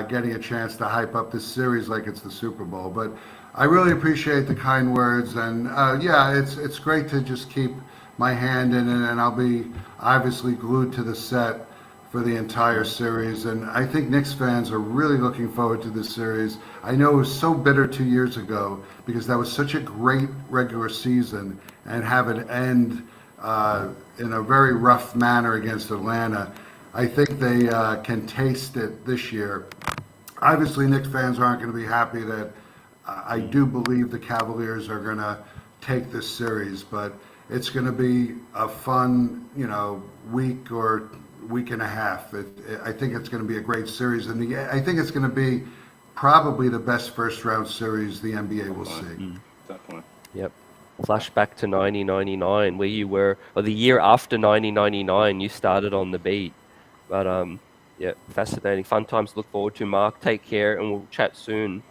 getting a chance to hype up this series like it's the Super Bowl. But I really appreciate the kind words, and yeah, it's great to just keep my hand in it, and I'll be obviously glued to the set for the entire series. And I think Knicks fans are really looking forward to this series. I know it was so bitter 2 years ago because that was such a great regular season, and have it end in a very rough manner against Atlanta. I think they can taste it this year. Obviously, Knicks fans aren't going to be happy that I do believe the Cavaliers are going to take this series, but it's going to be a fun, you know, week or week and a half. I think it's going to be a great series, and I think it's going to be probably the best first round series the NBA will see. Definitely. Yep. Flashback to 1999, where you were, or the year after 1999, you started on the beat. But yeah, fascinating, fun times to look forward to. Mark, take care, and we'll chat soon.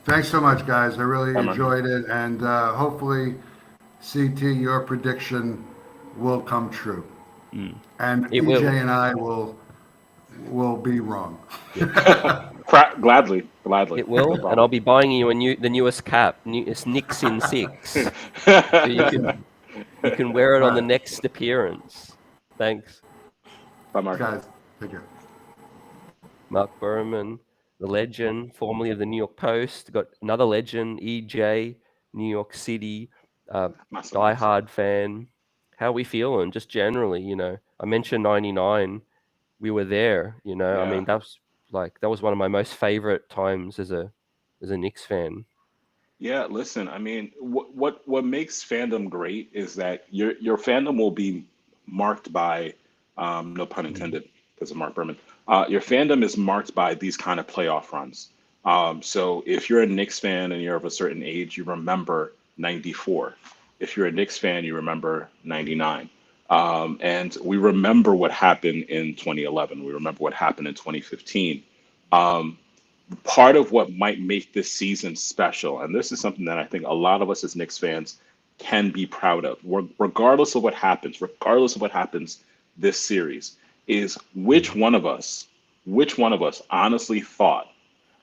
Thanks so much, guys. I really Bye, Mark. enjoyed it, and hopefully, CT, your prediction will come true, and It EJ will. and I will be wrong. Gladly. It will, No and I'll be buying you the newest cap. It's Knicks in 6. So you can wear it on the next appearance. Thanks. Bye, Mark. Guys, take care. Mark Berman, the legend, formerly of the New York Post. Got another legend, EJ, New York City, Massive. diehard fan. How we feeling, just generally, you know? I mentioned 99. We were there, you know? I Yeah. mean, that was one of my most favorite times as a Knicks fan. Yeah, listen, I mean, what makes fandom great is that your fandom will be marked by, no pun intended, because of Mark Berman. Your fandom is marked by these kind of playoff runs. So if you're a Knicks fan and you're of a certain age, you remember '94. If you're a Knicks fan, you remember '99. And we remember what happened in 2011. We remember what happened in 2015. Part of what might make this season special, and this is something that I think a lot of us as Knicks fans can be proud of, regardless of what happens this series, is which one of us honestly thought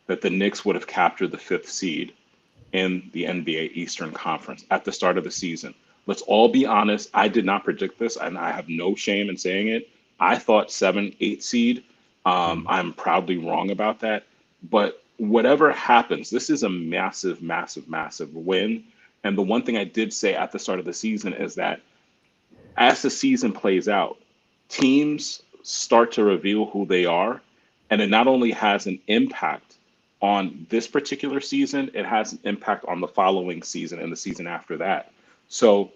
that the Knicks would have captured the 5th seed in the NBA Eastern Conference at the start of the season. Let's all be honest. I did not predict this, and I have no shame in saying it. I thought 7, 8 seed. I'm proudly wrong about that. But whatever happens, this is a massive, massive, massive win. And the one thing I did say at the start of the season is that as the season plays out, teams start to reveal who they are. And it not only has an impact on this particular season, it has an impact on the following season and the season after that. So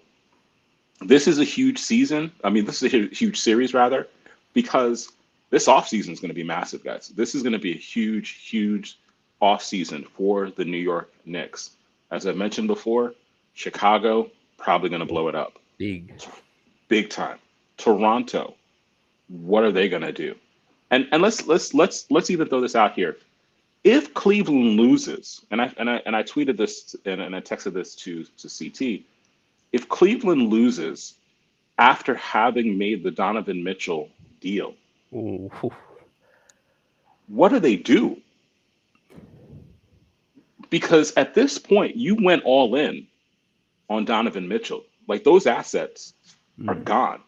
this is a huge season. I mean, this is a huge series, rather, because this offseason is going to be massive, guys. This is going to be a huge, huge offseason for the New York Knicks. As I mentioned before, Chicago probably going to blow it up. Big time. Toronto, what are they going to do? And let's even throw this out here. If Cleveland loses, and I tweeted this and I texted this to CT, if Cleveland loses after having made the Donovan Mitchell deal, what do they do? Because at this point, you went all in on Donovan Mitchell. Like those assets are gone.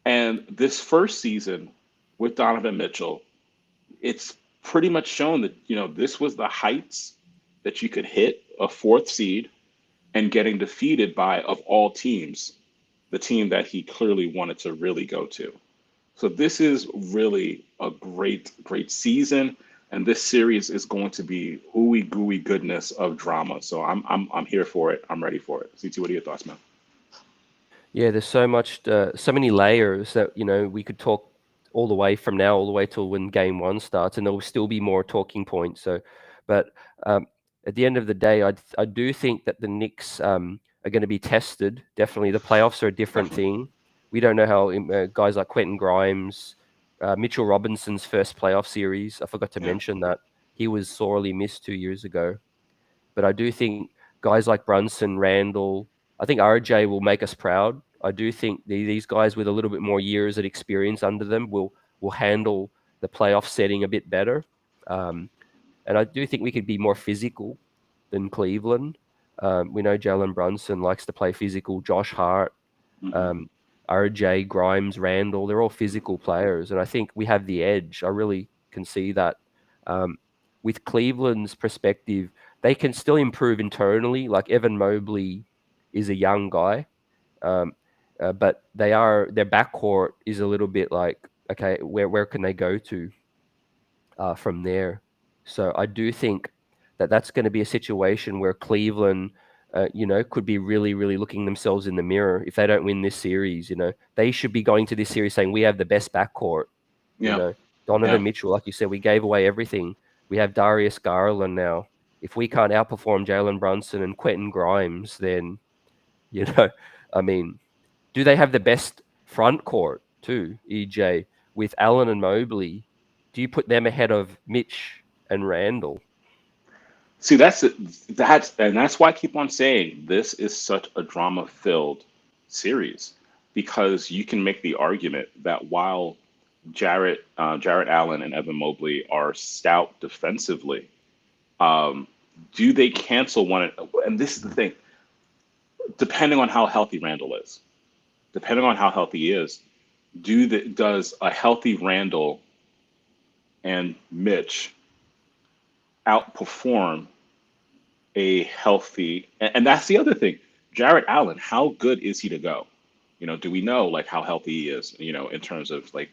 And this first season with Donovan Mitchell, it's pretty much shown that, this was the heights that you could hit a fourth seed and getting defeated by, of all teams, the team that he clearly wanted to really go to. So this is really a great, great season. And this series is going to be ooey gooey goodness of drama. So I'm here for it. I'm ready for it. CT, what are your thoughts, man? Yeah, there's so many layers that we could talk all the way from now all the way till when game one starts, and there will still be more talking points. So, but at the end of the day, I do think that the Knicks are going to be tested. Definitely, the playoffs are a different thing. We don't know how guys like Quentin Grimes, Mitchell Robinson's first playoff series. I forgot to mention that he was sorely missed 2 years ago. But I do think guys like Brunson, Randle, I think RJ will make us proud. I do think these guys with a little bit more years of experience under them will handle the playoff setting a bit better. And I do think we could be more physical than Cleveland. We know Jalen Brunson likes to play physical. Josh Hart, RJ, Grimes, Randle, they're all physical players. And I think we have the edge. I really can see that. With Cleveland's perspective, they can still improve internally. Like Evan Mobley is a young guy, but their backcourt is a little bit like, okay, where can they go to from there? So I do think that that's going to be a situation where Cleveland, could be really, really looking themselves in the mirror if they don't win this series. They should be going to this series saying we have the best backcourt. Donovan Mitchell, like you said, we gave away everything. We have Darius Garland now. If we can't outperform Jalen Brunson and Quentin Grimes, then, I mean, do they have the best front court too, EJ, with Allen and Mobley? Do you put them ahead of Mitch and Randle? See, that's why I keep on saying this is such a drama-filled series, because you can make the argument that while Jarrett Allen and Evan Mobley are stout defensively, do they cancel one? And this is the thing. Depending on how healthy Randle is, does a healthy Randle and Mitch outperform a healthy? And that's the other thing. Jarrett Allen, how good is he to go? Do we know like how healthy he is? In terms of like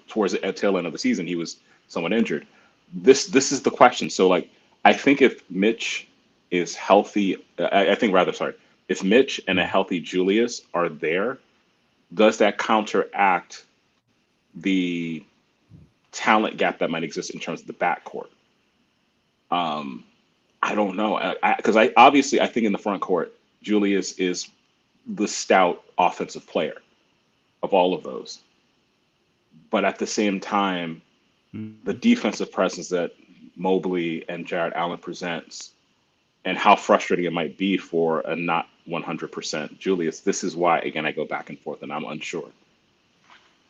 towards the tail end of the season, he was somewhat injured. This is the question. So like, I think if Mitch is healthy, if Mitch and a healthy Julius are there, does that counteract the talent gap that might exist in terms of the backcourt? I don't know, because I think in the front court, Julius is the stout offensive player of all of those. But at the same time, the defensive presence that Mobley and Jarrett Allen presents, and how frustrating it might be for a not 100% Julius. This is why, again, I go back and forth, and I'm unsure.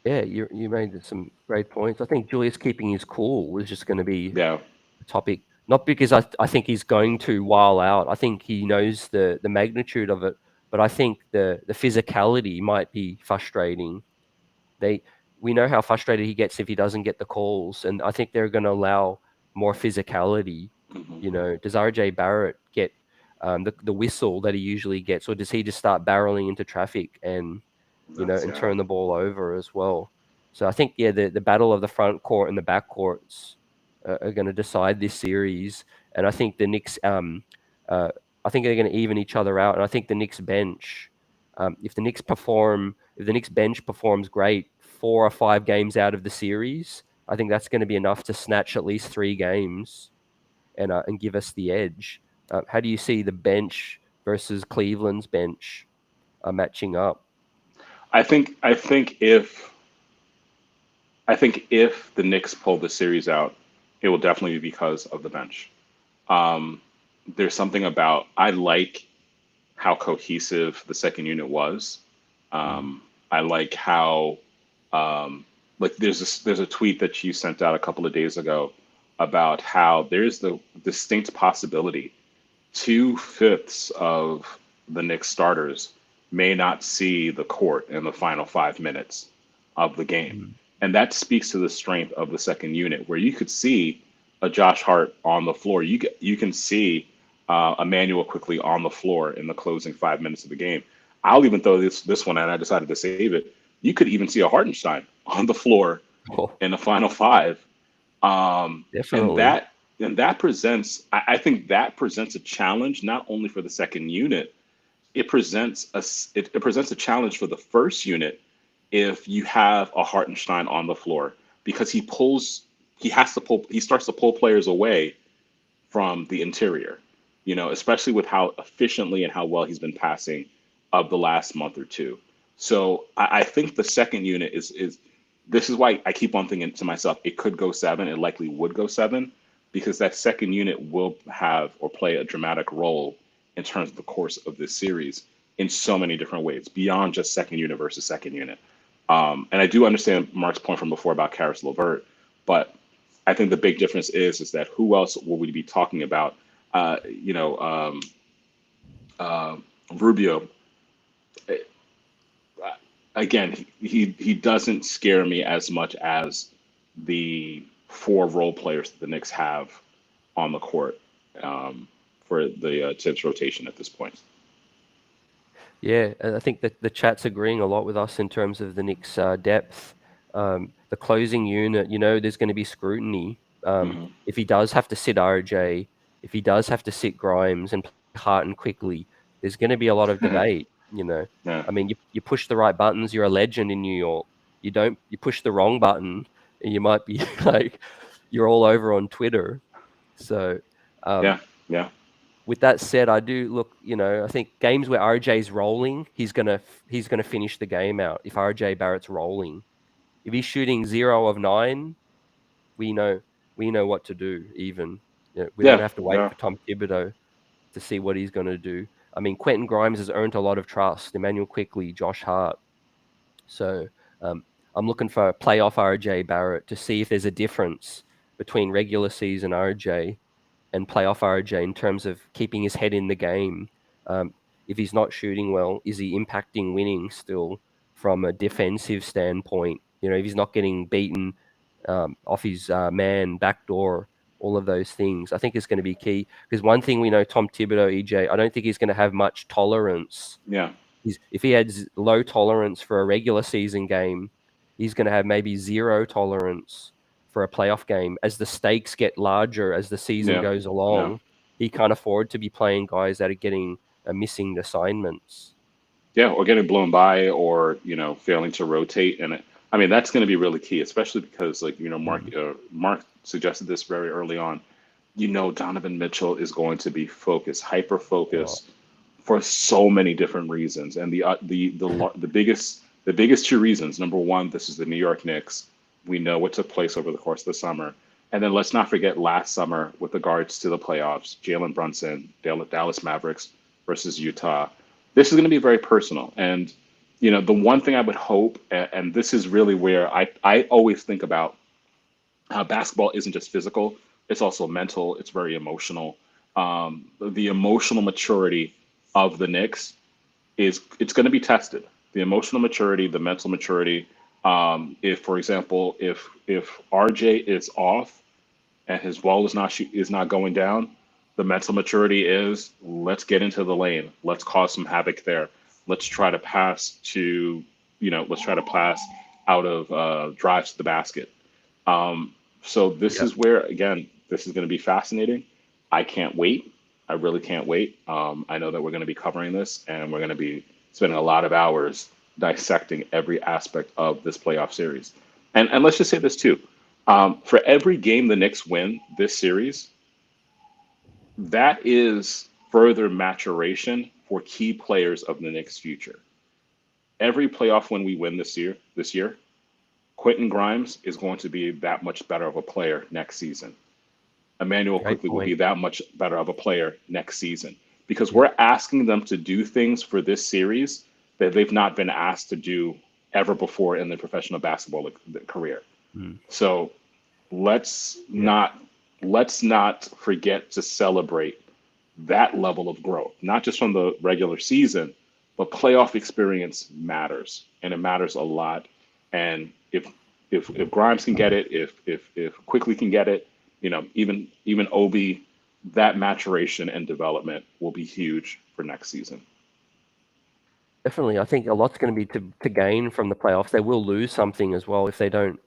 Yeah, you made some great points. I think Julius keeping his cool was just going to be a topic. Not because I think he's going to while out. I think he knows the magnitude of it, but I think the physicality might be frustrating. We know how frustrated he gets if he doesn't get the calls, and I think they're going to allow more physicality. Does RJ Barrett get the whistle that he usually gets, or does he just start barreling into traffic and and turn the ball over as well? So I think the battle of the front court and the back courts are going to decide this series, and I think the Knicks I think they're going to even each other out, and I think the Knicks bench, if the Knicks bench performs great 4 or 5 games out of the series, I think that's going to be enough to snatch at least 3 games and give us the edge. How do you see the bench versus Cleveland's bench matching up? I think if the Knicks pull the series out, it will definitely be because of the bench. There's something about, I like how cohesive the second unit was. I like how there's a tweet that you sent out a couple of days ago about how there's the distinct possibility 2/5 of the Knicks starters may not see the court in the final 5 minutes of the game. Mm. And that speaks to the strength of the second unit, where you could see a Josh Hart on the floor. You can see Emmanuel Quickley on the floor in the closing 5 minutes of the game. I'll even throw this one, and I decided to save it. You could even see a Hartenstein on the floor Oh, in the final five. And definitely. that presents, I think that presents a challenge not only for the second unit, it presents a challenge for the first unit if you have a Hartenstein on the floor, because he starts to pull players away from the interior, especially with how efficiently and how well he's been passing of the last month or two. So I think the second unit is this is why I keep on thinking to myself, it could go 7. It likely would go 7, because that second unit will have or play a dramatic role in terms of the course of this series in so many different ways beyond just second unit versus second unit. And I do understand Mark's point from before about Karis LeVert, but I think the big difference is that who else will we be talking about? Uh, you know, um, Rubio. eh, Again, he doesn't scare me as much as the 4 role players that the Knicks have on the court for the Thibs rotation at this point. Yeah, and I think that the chat's agreeing a lot with us in terms of the Knicks' depth. The closing unit, there's going to be scrutiny. Hmm. If he does have to sit RJ, if he does have to sit Grimes and play Hart and Quickly, there's going to be a lot of debate. Yeah, I mean, you push the right buttons, you're a legend in New York. You push the wrong button, and you might be like, you're all over on Twitter. So, um, yeah, yeah, with that said, I do look. I think games where RJ's rolling, he's gonna finish the game out. If RJ Barrett's rolling, if he's shooting 0 of 9, we know we know what to do. Even we don't yeah, have to wait yeah. for Tom Thibodeau to see what he's gonna do. I mean, Quentin Grimes has earned a lot of trust. Emmanuel Quickley, Josh Hart. So um, I'm looking for playoff RJ Barrett to see if there's a difference between regular season RJ and playoff RJ in terms of keeping his head in the game. If he's not shooting well, is he impacting winning still from a defensive standpoint? If he's not getting beaten off his man, backdoor, all of those things, I think it's going to be key. Because one thing we know, Tom Thibodeau, EJ, I don't think he's going to have much tolerance. Yeah. If he had low tolerance for a regular season game, he's going to have maybe zero tolerance for a playoff game. As the stakes get larger as the season Yeah, goes yeah, along, he can't afford to be playing guys that are getting missing assignments. yeah. Or getting blown by, or failing to rotate, and I mean that's going to be really key, especially because Mark Mm. Mark suggested this very early on. Donovan Mitchell is going to be focused, hyper Oh, focused, for so many different reasons, and the biggest 2 reasons. Number one, this is the New York Knicks. We know what took place over the course of the summer, and then let's not forget last summer with regards to the playoffs, Jalen Brunson, Dallas Mavericks versus Utah. This is going to be very personal, and the one thing I would hope, and this is really where I always think about how basketball isn't just physical, it's also mental, it's very emotional. The emotional maturity of the Knicks it's going to be tested. The emotional maturity, the mental maturity. If, for example, if RJ is off and his ball is not going down, the mental maturity is, let's get into the lane, let's cause some havoc there, let's try to pass to let's try to pass out of drives to the basket. So this yeah. is where, again, this is going to be fascinating. I can't wait. I really can't wait. I know that we're going to be covering this, and we're going to be spending a lot of hours dissecting every aspect of this playoff series. And let's just say this too. For every game the Knicks win this series, that is further maturation for key players of the Knicks' future. Every playoff win we win this year, Quentin Grimes is going to be that much better of a player next season. Emmanuel Great Quickley will be point. that much better of a player next season, because Yeah. we're asking them to do things for this series that they've not been asked to do ever before in their professional basketball career. Mm. So let's Yeah. not let's not forget to celebrate that level of growth, not just from the regular season, but playoff experience matters, and it matters a lot. And if Grimes can get it, if Quickley can get it, even Obi, that maturation and development will be huge for next season. Definitely, I think a lot's going to be to gain from the playoffs. They will lose something as well if they don't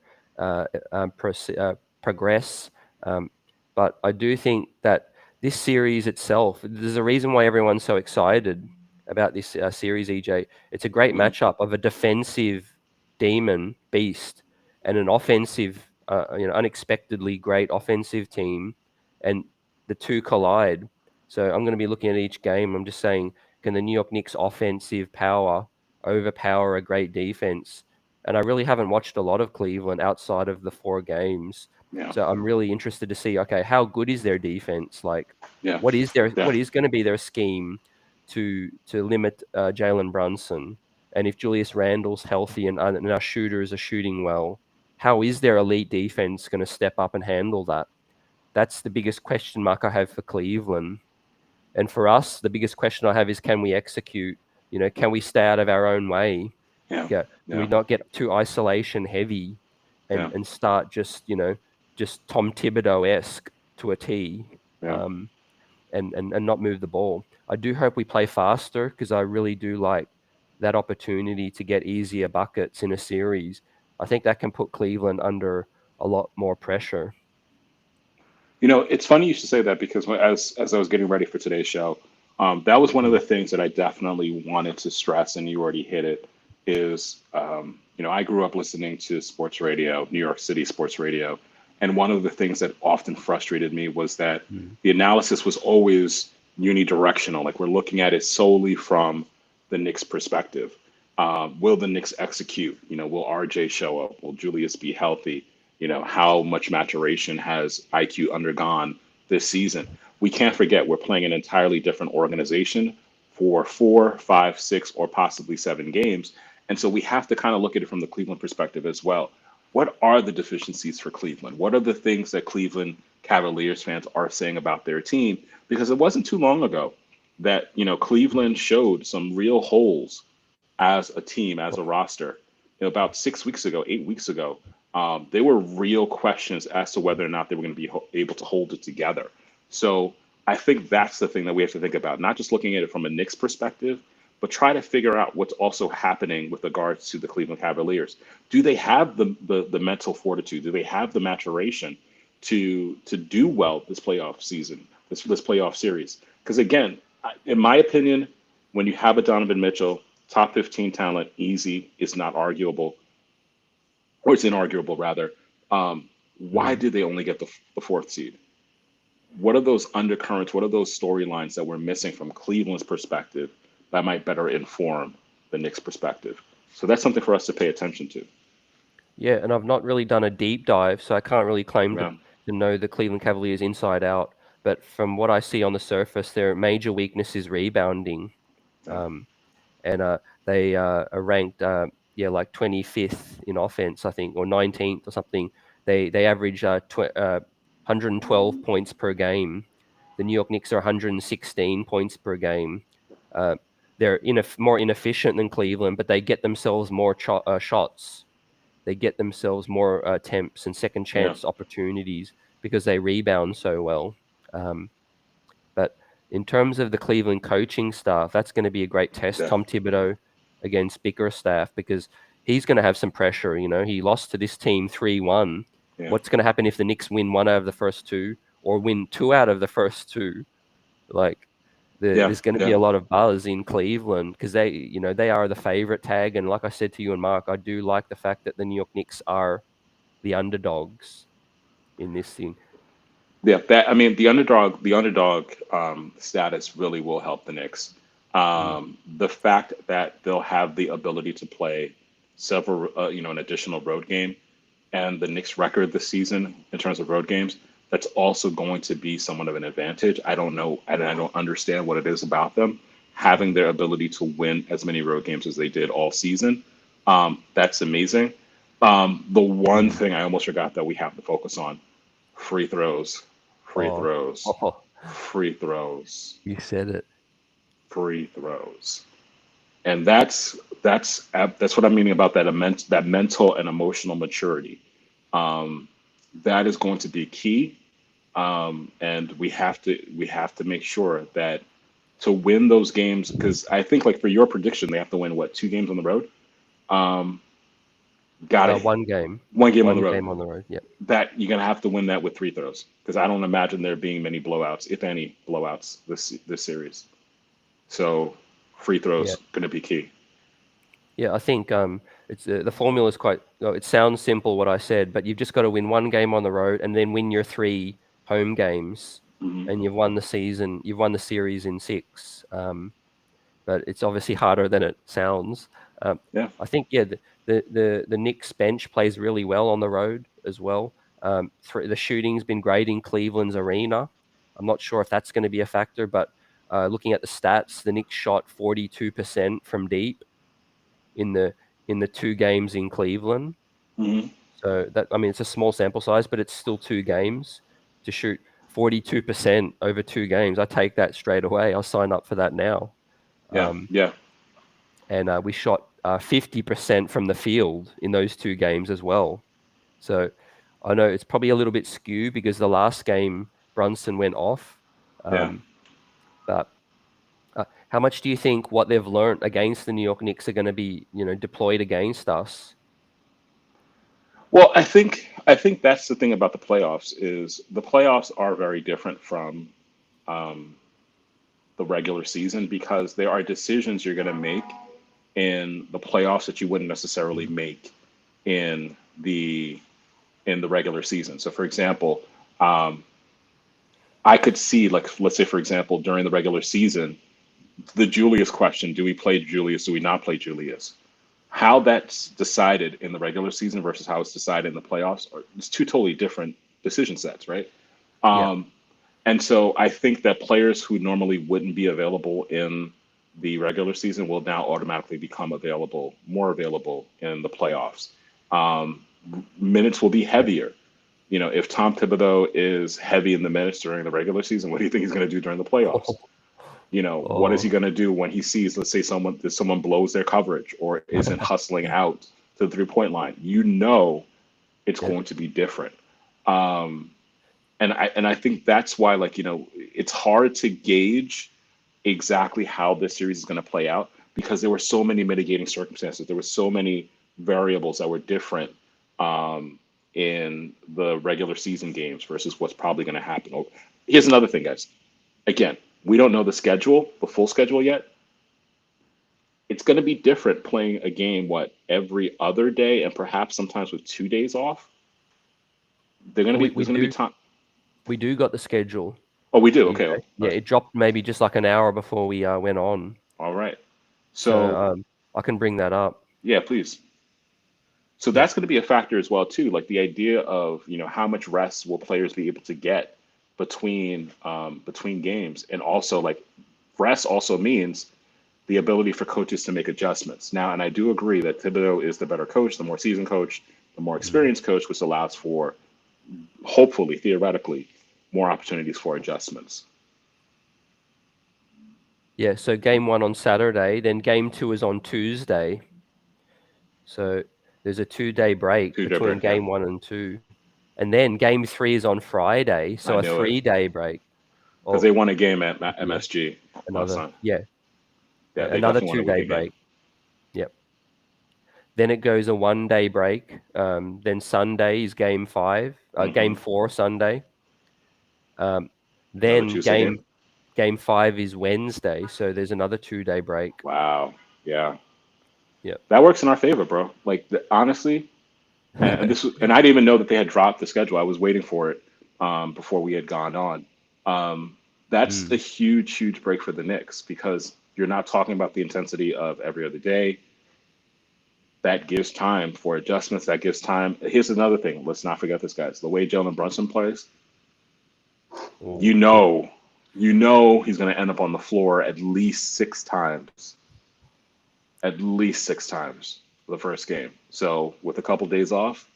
progress. But I do think that this series itself, there's a reason why everyone's so excited about this series, EJ. It's a great matchup of a defensive demon beast and an offensive, unexpectedly great offensive team, and the two collide. So I'm going to be looking at each game. I'm just saying, can the New York Knicks offensive power overpower a great defense? And I really haven't watched a lot of Cleveland outside of the 4 games. Yeah. So I'm really interested to see, okay, how good is their defense? Like, Yeah. what is going to be their scheme to limit Jalen Brunson? And if Julius Randle's healthy and our shooters are shooting well, how is their elite defense going to step up and handle that? That's the biggest question mark I have for Cleveland. And for us, the biggest question I have is, can we execute? Can we stay out of our own way? Yeah. Do we not get too isolation heavy and start just Tom Thibodeau-esque to a T, and not move the ball? I do hope we play faster, because I really do like that opportunity to get easier buckets in a series. I think that can put Cleveland under a lot more pressure. It's funny you should say that, because as I was getting ready for today's show, that was one of the things that I definitely wanted to stress, and you already hit it, is, I grew up listening to sports radio, New York City sports radio, and one of the things that often frustrated me was that the analysis was always unidirectional. Like, we're looking at it solely from the Knicks perspective. Will the Knicks execute? Will RJ show up? Will Julius be healthy? How much maturation has IQ undergone this season? We can't forget we're playing an entirely different organization for 4, 5, 6, or possibly 7 games. And so we have to kind of look at it from the Cleveland perspective as well. What are the deficiencies for Cleveland? What are the things that Cleveland Cavaliers fans are saying about their team? Because it wasn't too long ago that, Cleveland showed some real holes as a team, as a roster. About 6 weeks ago, 8 weeks ago, there were real questions as to whether or not they were going to be able to hold it together. So I think that's the thing that we have to think about, not just looking at it from a Knicks perspective, but try to figure out what's also happening with regards to the Cleveland Cavaliers. Do they have the mental fortitude? Do they have the maturation to do well this playoff season, this playoff series? Because again, in my opinion, when you have a Donovan Mitchell, top 15 talent, easy, it's not arguable, or it's inarguable rather. Why did they only get the 4th seed? What are those undercurrents? What are those storylines that we're missing from Cleveland's perspective that might better inform the Knicks' perspective? So that's something for us to pay attention to. Yeah, and I've not really done a deep dive, so I can't really claim to know the Cleveland Cavaliers inside out. But from what I see on the surface, their major weakness is rebounding. And they are ranked, like 25th in offense, I think, or 19th or something. They average 112 points per game. The New York Knicks are 116 points per game. They're more inefficient than Cleveland, but they get themselves more shots. They get themselves more attempts and second chance opportunities because they rebound so well. But in terms of the Cleveland coaching staff, that's going to be a great test. Tom Thibodeau against Bickerstaff, because he's going to have some pressure. He lost to this team 3-1. What's going to happen if the Knicks win 1 out of the first 2 or win 2 out of the first 2? Like, there's going to be a lot of buzz in Cleveland, because they are the favorite tag. And like I said to you and Mark, I do like the fact that the New York Knicks are the underdogs in this thing. Yeah, the underdog status really will help the Knicks. The fact that they'll have the ability to play several, an additional road game, and the Knicks' record this season in terms of road games, that's also going to be somewhat of an advantage. I don't know, and I don't understand what it is about them having their ability to win as many road games as they did all season. That's amazing. The one thing I almost forgot that we have to focus on: free throws. Free throws. You said it. Free throws. And that's what I'm meaning about that mental and emotional maturity. Um, that is going to be key. And we have to make sure that to win those games, because I think like for your prediction, they have to win what, 2 games on the road? Um, got it. One game. 1 game on the One road. game on the road. Yep. That you're gonna have to win that with free throws, because I don't imagine there being many blowouts, if any blowouts this series. So free Yeah. throws gonna be key. Yeah, I think it's the formula is quite. It sounds simple what I said, but you've just got to win one game on the road and then win your 3 home games, Hmm. and you've won the season. You've won the series in 6. But it's obviously harder than it sounds. Yeah. I think the Knicks bench plays really well on the road as well. The shooting's been great in Cleveland's arena. I'm not sure if that's going to be a factor, but looking at the stats, the Knicks shot 42% from deep in the 2 games in Cleveland. Hmm. So that, I mean, it's a small sample size, but it's still 2 games to shoot 42% over 2 games. I take that straight away. I'll sign up for that now. Yeah. Um, Yeah. and we shot 50% from the field in those 2 games as well. So I know it's probably a little bit skew because the last game Brunson went off. Yeah. But how much do you think what they've learned against the New York Knicks are going to be, deployed against us? Well, I think that's the thing about the playoffs is the playoffs are very different from um, the regular season, because there are decisions you're going to make in the playoffs that you wouldn't necessarily make in the regular season. So, for example, um, I could see, like, let's say, for example, during the regular season, the Julius question: do we play Julius? Do we not play Julius? How that's decided in the regular season versus how it's decided in the playoffs it's two totally different decision sets, right? Yeah. Um, and so I think that players who normally wouldn't be available in the regular season will now automatically become more available in the playoffs. Um, Minutes will be Yeah. heavier. If Tom Thibodeau is heavy in the minutes during the regular season, what do you think he's going to do during the playoffs? What is he Oh, going to do when he sees, let's say, someone blows their coverage or isn't hustling out to the 3-point line? It's yeah. going to be different. Um, and I think that's why, like, it's hard to gauge exactly how this series is going to play out, because there were so many mitigating circumstances. There were so many variables that were different in the regular season games versus what's probably going to happen. Oh, here's another thing, guys. Again, we don't know the full schedule yet. It's going to be different playing a game, every other day, and perhaps sometimes with 2 days off. We There's going to be time. we do got the schedule. Oh, we do. Okay. Yeah, All yeah. right. It dropped maybe just like an hour before we went on. All right. So So, I can bring that up. yeah, please. So Yeah. that's going to be a factor as well too, like the idea of how much rest will players be able to get between games, and also like rest also means the ability for coaches to make adjustments. Now, and I do agree that Thibodeau is the better coach, the more seasoned coach, the more Mhm. experienced coach, which allows for, hopefully, theoretically, more opportunities for adjustments. Yeah. So game 1 on Saturday, then game 2 is on Tuesday. So there's a 2-day break Two day between break, yeah. game 1 and 2, and then game 3 is on Friday. I So a knew it, 3-day break. because Oh, they won a game at yeah. MSG last Another. time. Yeah. Yeah, they Another definitely want to win 2-day a game. break. Yep. Then it goes a 1-day break. Then Sunday is game 5. Hmm. Game 4 Sunday. Another Then Tuesday game. game 5 is Wednesday. So there's another 2-day break. Wow. Yeah. Yep. That works in our favor, bro. Like, honestly, and I didn't even know that they had dropped the schedule. I was waiting for it before we had gone on. That's a Mm. huge, huge break for the Knicks, because you're not talking about the intensity of every other day. That gives time for adjustments. That gives time. Here's another thing. Let's not forget this, guys. The way Jalen Brunson plays, you Oh, yeah. know, you know he's going to end up on the floor at least 6 times. At least 6 times for the first game. So with a couple days off,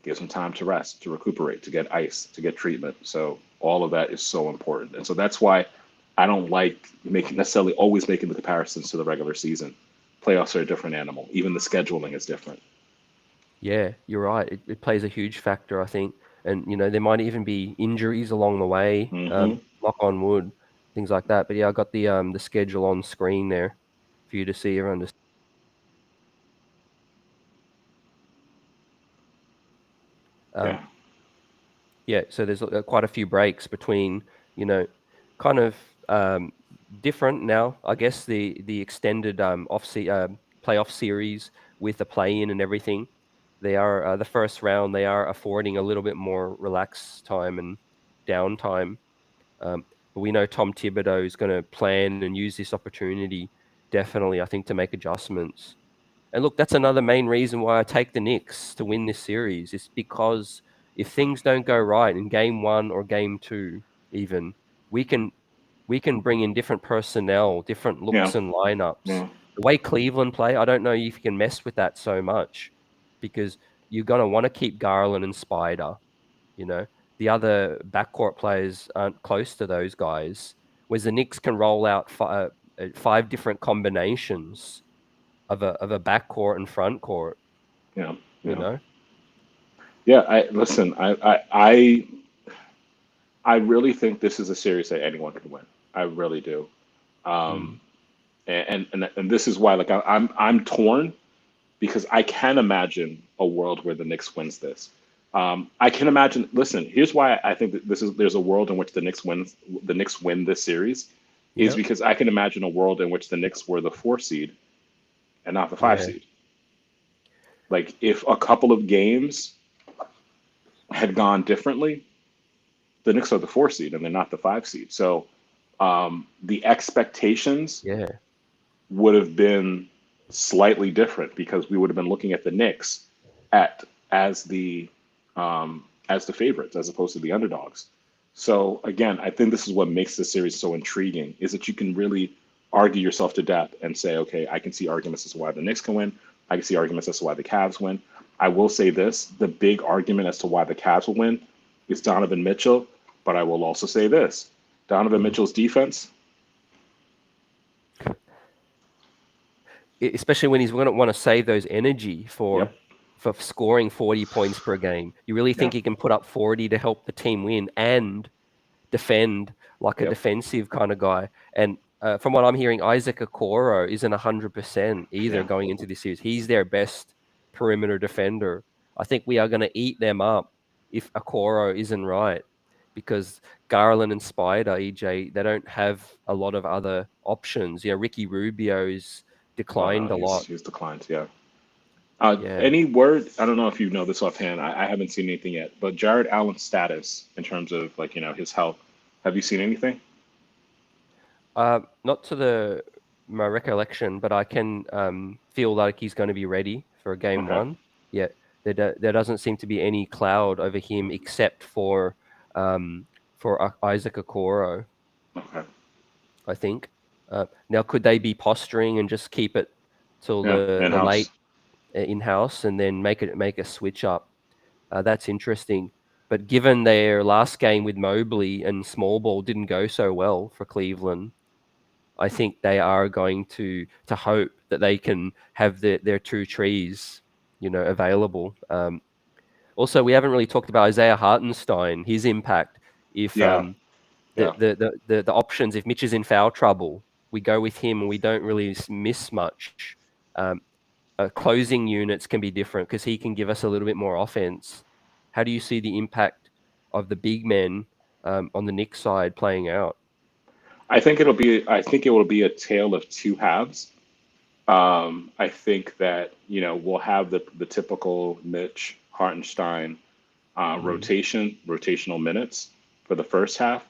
gives them time to rest, to recuperate, to get ice, to get treatment. So all of that is so important. And so that's why I don't like necessarily always making the comparisons to the regular season. Playoffs are a different animal. Even the scheduling is different. Yeah, you're right. It plays a huge factor, I think. And, there might even be injuries along the way, Hmm. knock on wood, things like that. But yeah, I got the schedule on screen there for you to see everyone to Yeah. yeah, so there's quite a few breaks between, kind of different now. I guess the extended playoff series with the play-in and everything. They are the first round. They are affording a little bit more relaxed time and downtime. But we know Tom Thibodeau is going to plan and use this opportunity definitely, I think, to make adjustments. And look, that's another main reason why I take the Knicks to win this series. It's because if things don't go right in game one or game two, even we can bring in different personnel, different Yeah. looks and lineups. Yeah. The way Cleveland play, I don't know if you can mess with that so much because you're gonna want to keep Garland and Spider. You know, the other backcourt players aren't close to those guys. Whereas the Knicks can roll out five different combinations of a backcourt and front court, Yeah. you Yeah. know? Yeah. I listen. I really think this is a series that anyone can win. I really do. Mm. Um, and this is why, like, I'm torn because I can imagine a world where the Knicks wins this. I can imagine. Listen, here's why I think that there's a world in which the Knicks win this series, is Yep. because I can imagine a world in which the Knicks were the 4 seed and not the 5 Yeah. seed. Like if a couple of games had gone differently, the Knicks are the 4 seed and they're not the 5 seed. So the expectations Yeah. would have been slightly different because we would have been looking at the Knicks at as the as the favorites as opposed to the underdogs. So again, I think this is what makes this series so intriguing is that you can really argue yourself to death and say, okay, I can see arguments as to why the Knicks can win. I can see arguments as to why the Cavs win. I will say this, the big argument as to why the Cavs will win is Donovan Mitchell, but I will also say this. Donovan Mm. Mitchell's defense. Especially when he's going to want to save those energy for Yep. scoring 40 points per game. You really Yeah. think he can put up 40 to help the team win and defend like a Yep. defensive kind of guy? And from what I'm hearing, Isaac Okoro isn't 100% either Yeah. going into this series. He's their best perimeter defender. I think we are going to eat them up if Okoro isn't right because Garland and Spider, EJ, they don't have a lot of other options. Ricky Rubio's Oh no, declined a he's lot. he's declined. Yeah. Yeah. Any word? I don't know if you know this offhand. I haven't seen anything yet. But Jared Allen's status in terms of like his health. Have you seen anything? Not to my recollection, but I can feel like he's going to be ready for game Okay. one. Yeah, there doesn't seem to be any cloud over him except for Isaac Okoro, Okay. I think. Now, could they be posturing and just keep it till Yeah. the late In-house. in house and then make a switch up? That's interesting. But given their last game with Mobley and small ball didn't go so well for Cleveland, I think they are going to hope that they can have their two trees, available. Also, we haven't really talked about Isaiah Hartenstein, his impact. If Yeah. Yeah. the options, if Mitch is in foul trouble, we go with him and we don't really miss much. Um, closing units can be different because he can give us a little bit more offense. How do you see the impact of the big men on the Knicks side playing out? I think it will be a tale of two halves. I think that we'll have the typical Mitch Hartenstein Mm, rotational minutes for the first half.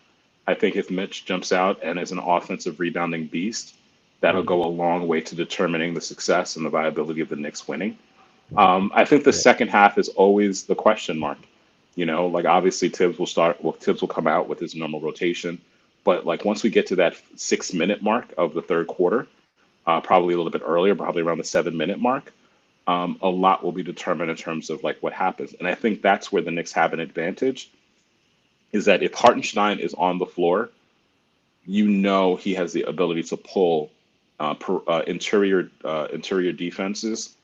I think if Mitch jumps out and is an offensive rebounding beast, that'll mm, go a long way to determining the success and the viability of the Knicks winning. I think the yeah, second half is always the question mark. Like obviously Tibbs will start. Well, Tibbs will come out with his normal rotation, but like once we get to that 6 minute mark of the third quarter, probably a little bit earlier, probably around the 7 minute mark, a lot will be determined in terms of like what happens. And I think that's where the Knicks have an advantage, is that if Hartenstein is on the floor, you know he has the ability to pull interior defenses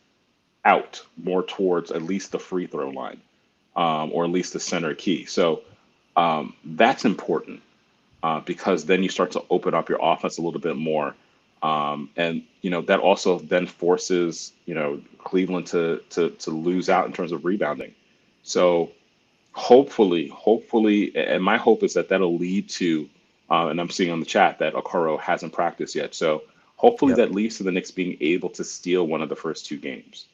out more towards at least the free throw line, or at least the center key. So that's important, because then you start to open up your offense a little bit more. And that also then forces Cleveland to lose out in terms of rebounding. So hopefully, and my hope is that that'll lead to, and I'm seeing on the chat that Okoro hasn't practiced yet. So hopefully Yep. that leads to the Knicks being able to steal one of the first two games.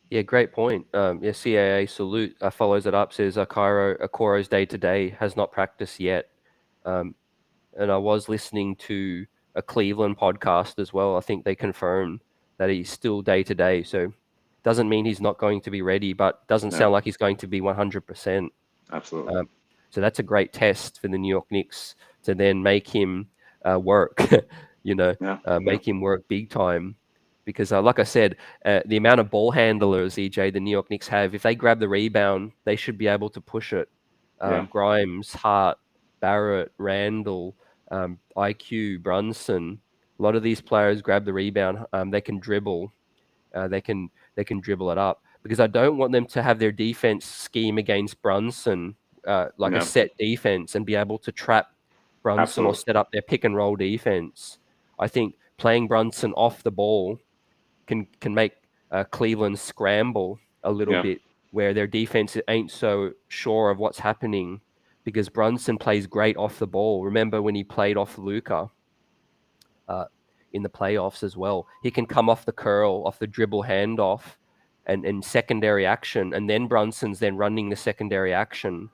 Yeah, great point. Yeah, CAA salute follows it up, says Okoro's day-to-day has not practiced yet. And I was listening to a Cleveland podcast as well. I think they confirmed that he's still day-to-day. So doesn't mean he's not going to be ready, but doesn't Yeah, sound like he's going to be 100%. absolutely. So that's a great test for the New York Knicks to then make him work, Yeah, make him work big time. Because like I said, the amount of ball handlers, EJ, the New York Knicks have, if they grab the rebound, they should be able to push it. yeah, Grimes, Hart, Barrett, Randle, IQ, Brunson, a lot of these players grab the rebound. They can dribble. They can dribble it up, because I don't want them to have their defense scheme against Brunson like a yeah, set defense and be able to trap Brunson or absolutely. set up their pick and roll defense. I think playing Brunson off the ball can make Cleveland scramble a little Yeah, bit, where their defense ain't so sure of what's happening, because Brunson plays great off the ball. Remember when he played off Luka in the playoffs as well? He can come off the curl, off the dribble handoff, and secondary action, and then Brunson's then running the secondary action,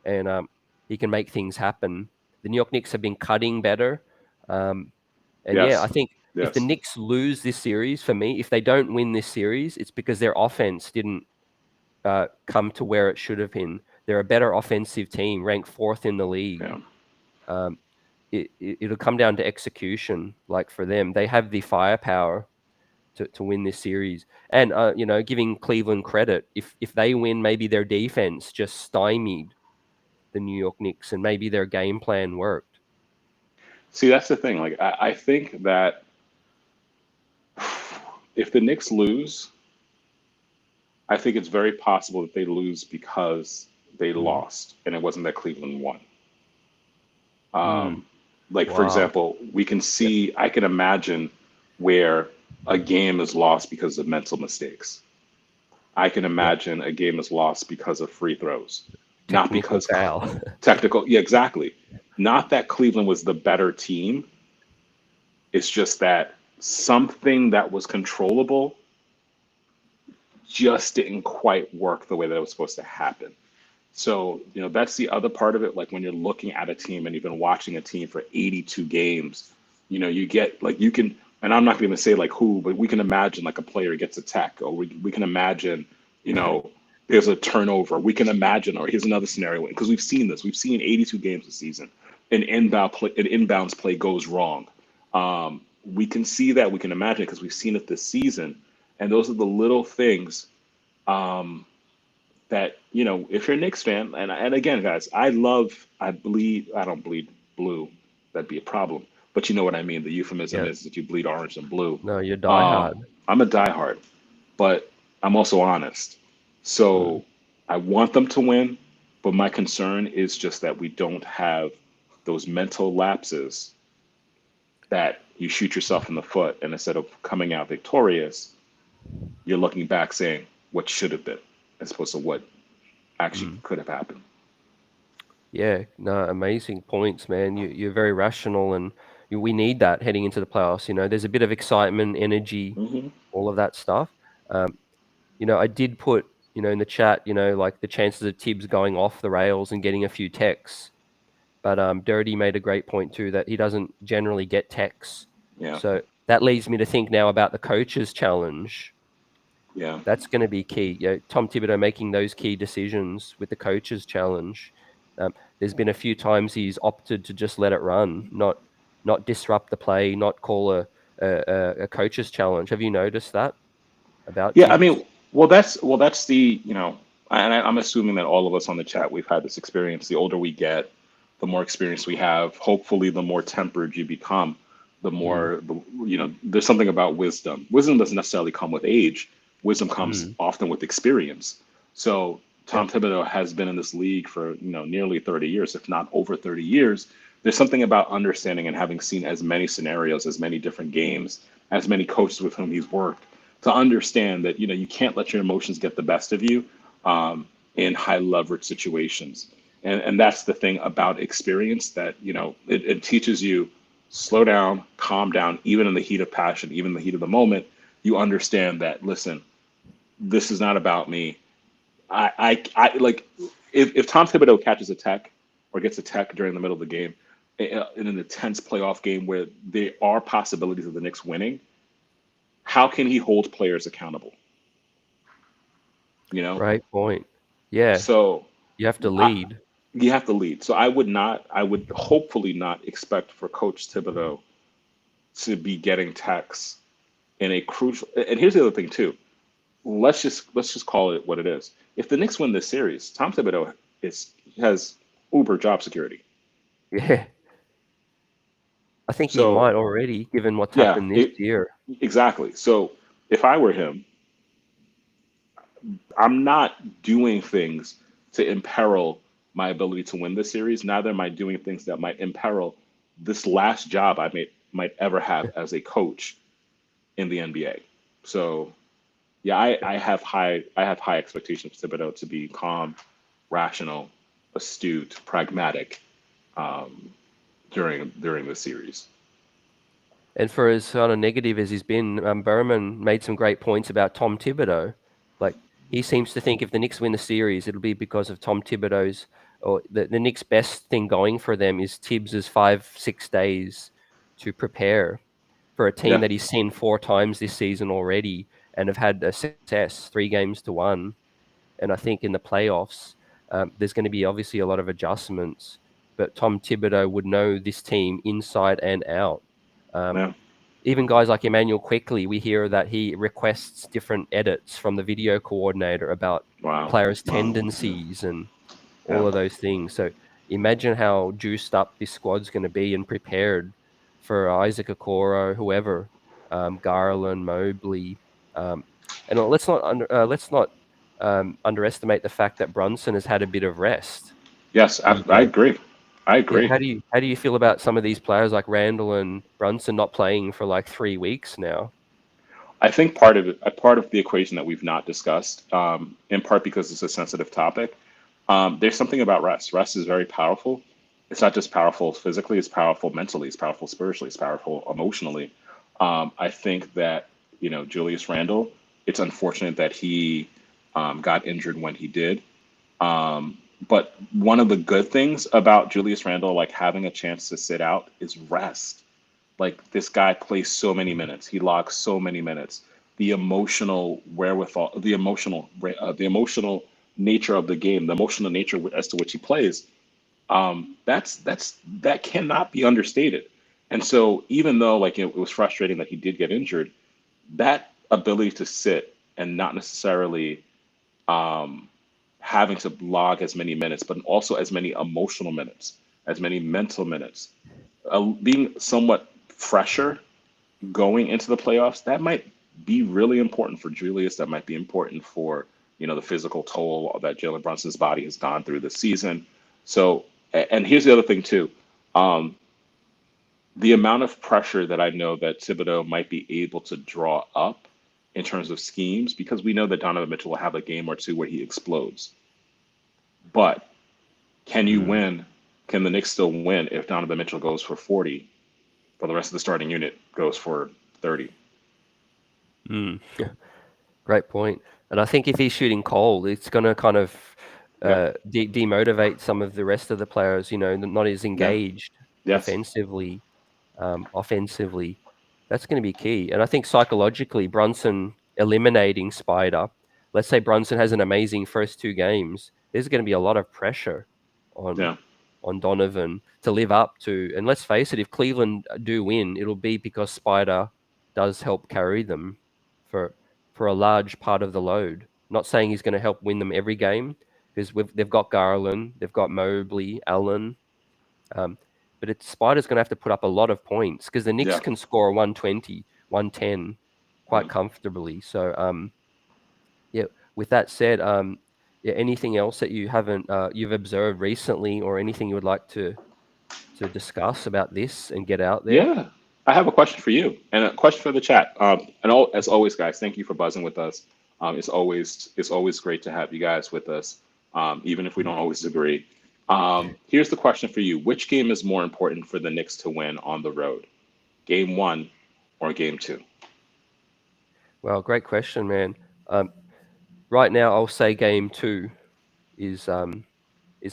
and he can make things happen. The New York Knicks have been cutting better. And yeah, I yes, think if the yes, Knicks lose this series, for me, if they don't win this series, it's because their offense didn't come to where it should have been. They're a better offensive team, ranked 4th in the league. yeah. Um, it'll come down to execution. Like for them, they have the firepower to win this series. And giving Cleveland credit, if they win, maybe their defense just stymied the New York Knicks, and maybe their game plan worked. See, that's the thing. Like, I think that if the Knicks lose, I think it's very possible that they lose because they Mm. lost and it wasn't that Cleveland won. Mm. Like, for Wow. example, I can imagine where a game is lost because of mental mistakes. I can imagine a game is lost because of free throws, not Technical because foul. technical. Yeah, exactly. Not that Cleveland was the better team. It's just that something that was controllable just didn't quite work the way that it was supposed to happen. So, that's the other part of it. Like when you're looking at a team and you've been watching a team for 82 games, you get like you can, and I'm not going to say like who, but we can imagine like a player gets a tech, or we can imagine, there's a turnover. We can imagine, or here's another scenario, because we've seen this. We've seen 82 games this season. An inbounds play goes wrong. We can see that. We can imagine it because we've seen it this season. And those are the little things that, if you're a Knicks fan, and again, guys, I don't bleed blue. That'd be a problem. But you know what I mean. The euphemism Yeah. is that you bleed orange and blue. No, you're diehard. I'm a diehard, but I'm also honest. So I want them to win, but my concern is just that we don't have those mental lapses that you shoot yourself in the foot, and instead of coming out victorious, you're looking back saying what should have been, as opposed to what actually could have happened. Yeah, no, amazing points, man. You're very rational, and we need that heading into the playoffs. There's a bit of excitement, energy, all of that stuff. I did put, in the chat, like the chances of Thibs going off the rails and getting a few techs. But Dirty made a great point too, that he doesn't generally get techs. Yeah, So that leads me to think now about the coaches challenge. yeah, That's going to be key. Tom Thibodeau making those key decisions with the coaches challenge. There's been a few times he's opted to just let it run, not disrupt the play, not call a coaches challenge. Have you noticed that? about Yeah, I Thibs? mean, that's the, and I'm assuming that all of us on the chat, we've had this experience. The older we get, the more experience we have. Hopefully, the more tempered you become, the Mm, more, there's something about wisdom. Wisdom doesn't necessarily come with age. Wisdom comes mm, often with experience. So Tom yep, Thibodeau has been in this league for, nearly 30 years, if not over 30 years. There's something about understanding and having seen as many scenarios, as many different games, as many coaches with whom he's worked to understand that you can't let your emotions get the best of you in high leverage situations, and that's the thing about experience that it teaches you slow down, calm down, even in the heat of passion, even in the heat of the moment. You understand that, listen, this is not about me. I like, if Tom Thibodeau catches a tech or gets a tech during the middle of the game in an intense playoff game where there are possibilities of the Knicks winning, how can he hold players accountable? You know, great point. Yeah, so you have to I, lead. you have to lead. So I would hopefully not expect for Coach Thibodeau to be getting texts in a crucial. And here's the other thing too. Let's just call it what it is. If the Knicks win this series, Tom Thibodeau has uber job security. Yeah, I think he So might already, given what's yeah, happened this year. exactly. So if I were him, I'm not doing things to imperil my ability to win this series. Neither am I doing things that might imperil this last job I might ever have as a coach in the NBA. So yeah, I have high expectations for Thibodeau to be calm, rational, astute, pragmatic um, during the series. And for as kind of negative as he's been, Berman made some great points about Tom Thibodeau. Like, he seems to think if the Knicks win the series, it'll be because of Tom Thibodeau's, or the Knicks' best thing going for them is Tibbs's 5-6 days to prepare for a team Yeah, that he's seen 4 times this season already and have had a success, 3 games to 1. And I think in the playoffs, there's going to be obviously a lot of adjustments, but Tom Thibodeau would know this team inside and out. Um, yeah. Even guys like Emmanuel Quickley, we hear that he requests different edits from the video coordinator about Wow, players' wow. Yeah, tendencies and yeah. all of those things. So imagine how juiced up this squad's going to be and prepared for Isaac Okoro, whoever, Garland, Mobley, um, and let's not underestimate the fact that Brunson has had a bit of rest. Yes, And I agree. I yeah, agree. how do you feel about some of these players like Randall and Brunson not playing for like 3 weeks now? I think part of it, a part of the equation that we've not discussed, in part because it's a sensitive topic, there's something about rest. Rest is very powerful. It's not just powerful physically; it's powerful mentally. It's powerful spiritually. It's powerful emotionally. I think that Julius Randle. It's unfortunate that he got injured when he did. But one of the good things about Julius Randle, like having a chance to sit out, is rest. Like this guy plays so many minutes. He logs so many minutes. The emotional wherewithal, the emotional nature of the game, the emotional nature as to which he plays, that cannot be understated. And so, even though like it was frustrating that he did get injured, that ability to sit and not necessarily um, having to log as many minutes, but also as many emotional minutes, as many mental minutes, being somewhat fresher going into the playoffs, that might be really important for Julius. That might be important for the physical toll that Jalen Brunson's body has gone through this season. So, and here's the other thing too. Um, the amount of pressure that I know that Thibodeau might be able to draw up in terms of schemes, because we know that Donovan Mitchell will have a game or two where he explodes. But can you Mm. win? Can the Knicks still win if Donovan Mitchell goes for 40, but the rest of the starting unit goes for 30? Mm. Great point. And I think if he's shooting cold, it's going to kind of Yeah, demotivate some of the rest of the players, not as yeah, engaged yes, defensively, offensively. That's going to be key. And I think psychologically, Brunson eliminating Spider, let's say Brunson has an amazing first 2 games, there's going to be a lot of pressure on yeah, Donovan to live up to. And let's face it, if Cleveland do win, it'll be because Spider does help carry them for for a large part of the load. Not saying he's going to help win them every game, because they've got Garland, they've got Mobley, Allen, but Spider's going to have to put up a lot of points, because the Knicks Yeah. can score 120, 110 quite Yeah. comfortably. So, yeah. With that said, yeah, anything else that you haven't you've observed recently, or anything you would like to discuss about this and get out there? Yeah. I have a question for you and a question for the chat. As always, guys, thank you for buzzing with us. It's always great to have you guys with us, even if we don't always agree. Here's the question for you: which game is more important for the Knicks to win on the road, Game 1 or Game 2? Well, great question, man. Right now, I'll say Game 2 is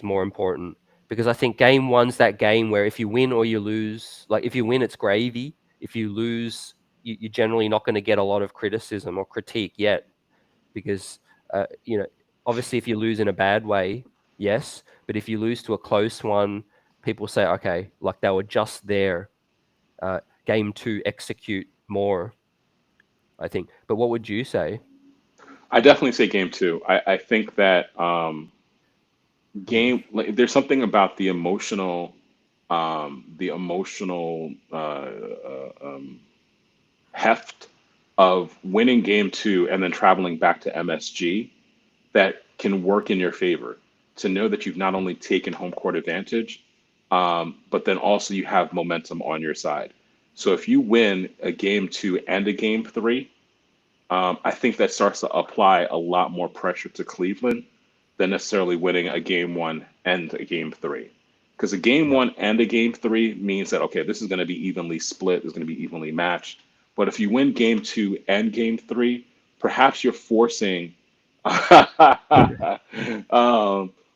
more important, because I think Game 1's that game where if you win or you lose, like if you win, it's gravy. If you lose, you're generally not going to get a lot of criticism or critique yet, because obviously if you lose in a bad way, yes, but if you lose to a close one, people say, okay, like they were just there. Game 2, execute more, I think. But what would you say? I definitely say Game 2. I think that Mm. there's something about the emotional heft of winning Game 2 and then traveling back to MSG that can work in your favor. To know that you've not only taken home court advantage, but then also you have momentum on your side. So if you win a Game 2 and a Game 3, I think that starts to apply a lot more pressure to Cleveland than necessarily winning a Game 1 and a Game 3. Because a Game Yeah. 1 and a Game 3 means that, okay, this is going to be evenly split, it's going to be evenly matched. But if you win Game 2 and Game 3, perhaps you're forcing.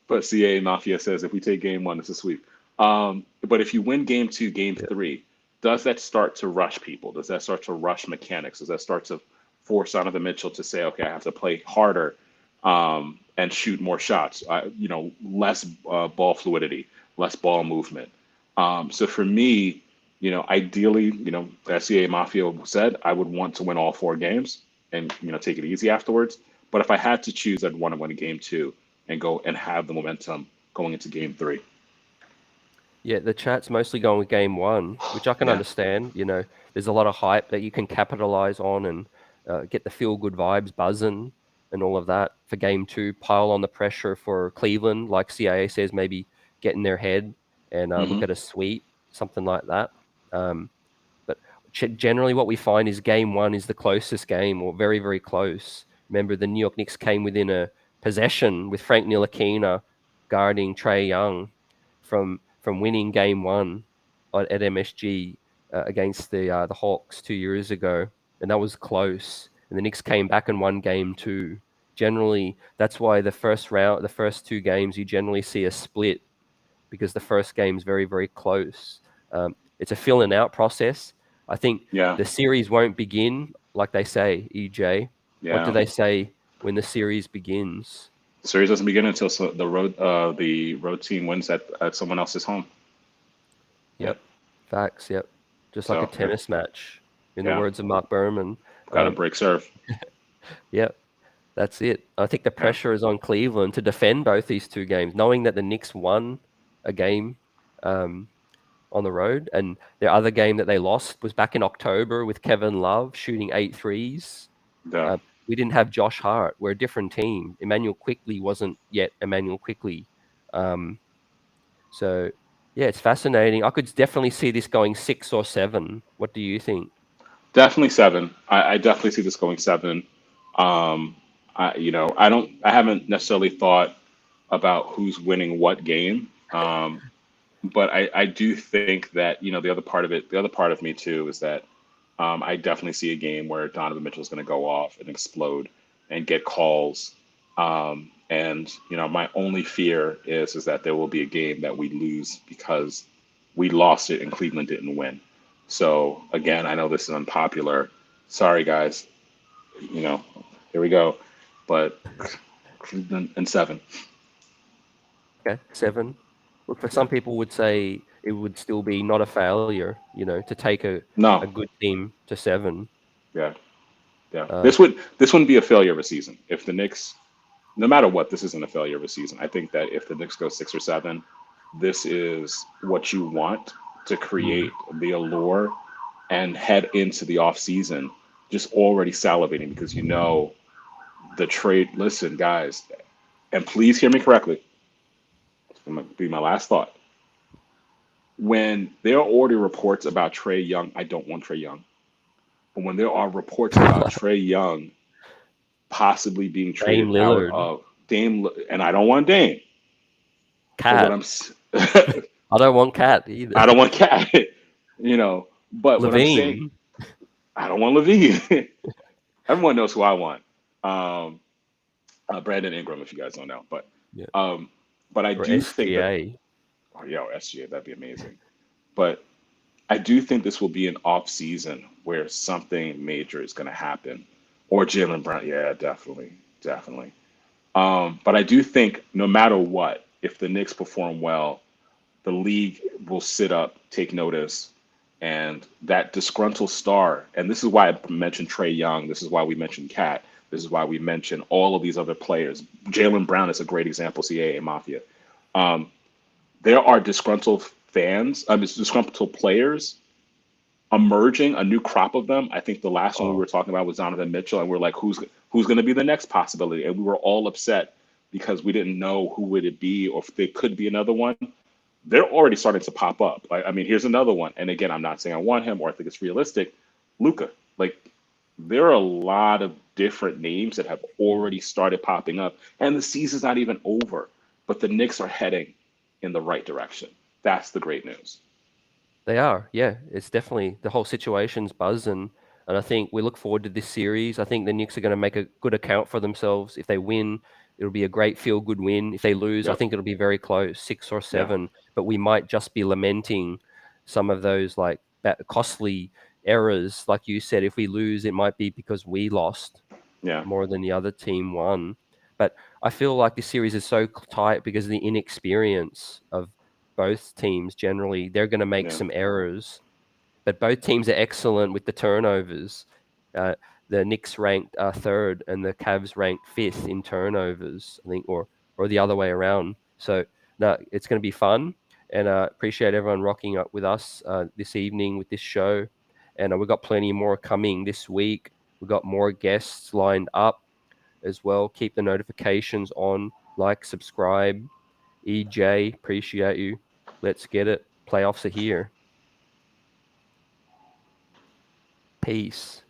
But CA Mafia says if we take Game 1, it's a sweep. But if you win Game 2, Game Yeah. 3, does that start to rush people? Does that start to rush mechanics? Does that start to force Donovan Mitchell to say, okay, I have to play harder and shoot more shots? Less ball fluidity, less ball movement. So for me, ideally, as CA Mafia said, I would want to win all 4 games and take it easy afterwards. But if I had to choose, I'd want to win a Game 2 and go and have the momentum going into Game 3. Yeah, the chat's mostly going with Game 1, which I can Yeah. understand. There's a lot of hype that you can capitalize on, and get the feel-good vibes buzzing and all of that for Game 2. Pile on the pressure for Cleveland, like CIA says, maybe get in their head and look Hmm. at a sweep, something like that. But generally what we find is Game 1 is the closest game, or very, very close. Remember, the New York Knicks came within a possession with Frank Ntilikina guarding Trae Young from winning Game 1 at MSG against the Hawks 2 years ago, and that was close. And the Knicks came back and won Game 2. Generally, that's why the first 2 games, you generally see a split, because the first game is very, very close. It's a filling out process. I think Yeah. the series won't begin, like they say, EJ. What do Yeah. they say when the series begins? The series doesn't begin until the road team wins at someone else's home. Yeah. Yep. Facts. Yep. Just like a So yeah, tennis match, in the yeah, words of MARC BERMAN. got to break serve. Yep. That's it. I think the Yeah. pressure is on Cleveland to defend both these 2 games, knowing that the Knicks won a game um, on the road, and their other game that they lost was back in October with Kevin Love shooting 8 threes. Yeah. We didn't have Josh Hart. We're a different team. Emmanuel Quickley wasn't yet Emmanuel Quickley. Um, so, yeah, it's fascinating. I could definitely see this going 6 or 7. What do you think? Definitely 7. I definitely see this going 7. I haven't necessarily thought about who's winning what game. But I do think that, the other part of me too is that I definitely see a game where Donovan Mitchell is going to go off and explode and get calls. And my only fear is that there will be a game that we lose because we lost it and Cleveland didn't win. So again, I know this is unpopular. Sorry, guys. You know, Here we go. But Cleveland and 7. Okay, 7. Look, for some people would say it would still be not a failure, to take a No. good team to 7. Yeah. Yeah. This wouldn't be a failure of a season if the Knicks, no matter what, this isn't a failure of a season. I think that if the Knicks go 6 or 7, this is what you want to create the allure and head into the off season just already salivating because you know the trade. Listen, guys, and please hear me correctly. It's gonna be my last thought. When there are already reports about Trey Young, I don't want Trey Young. But when there are reports about Trey Young possibly being Dame traded out Lillard, of Dame, and I don't want Dame. So what Cat. I don't want Cat either. I don't want Cat. But what I'm Levine. saying, I don't want Levine. Everyone knows who I want. Brandon Ingram, if you guys don't know. But Yeah. but I Or do think that SGA. SGA, that'd be amazing. But I do think this will be an off season where something major is going to happen. Or Jalen Brown, yeah, definitely. But I do think no matter what, if the Knicks perform well, the league will sit up, take notice, and that disgruntled star. And this is why I mentioned Trey Young. This is why we mentioned Cat. This is why we mentioned all of these other players. Jalen Brown is a great example. CAA Mafia. There are disgruntled fans. Disgruntled players emerging, a new crop of them. I think the last one we were talking about was Donovan Mitchell, and we're like, who's going to be the next possibility? And we were all upset because we didn't know who would it be or if there could be another one. They're already starting to pop up. Here's another one. And again, I'm not saying I want him or I think it's realistic. Luka. There are a lot of different names that have already started popping up, and the season's not even over. But the Knicks are heading in the right direction. That's the great news. They are, yeah. It's definitely the whole situation's buzzing, and I think we look forward to this series. I think the Knicks are going to make a good account for themselves. If they win, it'll be a great feel-good win. If they lose, I think it'll be very close, 6 or 7. But we might just be lamenting some of those costly errors, like you said. If we lose, it might be because we lost more than the other team won. But I feel like this series is so tight because of the inexperience of both teams. Generally, they're going to make some errors, but both teams are excellent with the turnovers. The Knicks ranked 3rd and the Cavs ranked 5th in turnovers, I think, or the other way around. So no, it's going to be fun, and appreciate everyone rocking up with us this evening with this show. And we've got plenty more coming this week. We've got more guests lined up as well. Keep the notifications on, subscribe. EJ, appreciate you. Let's get it. Playoffs are here. Peace.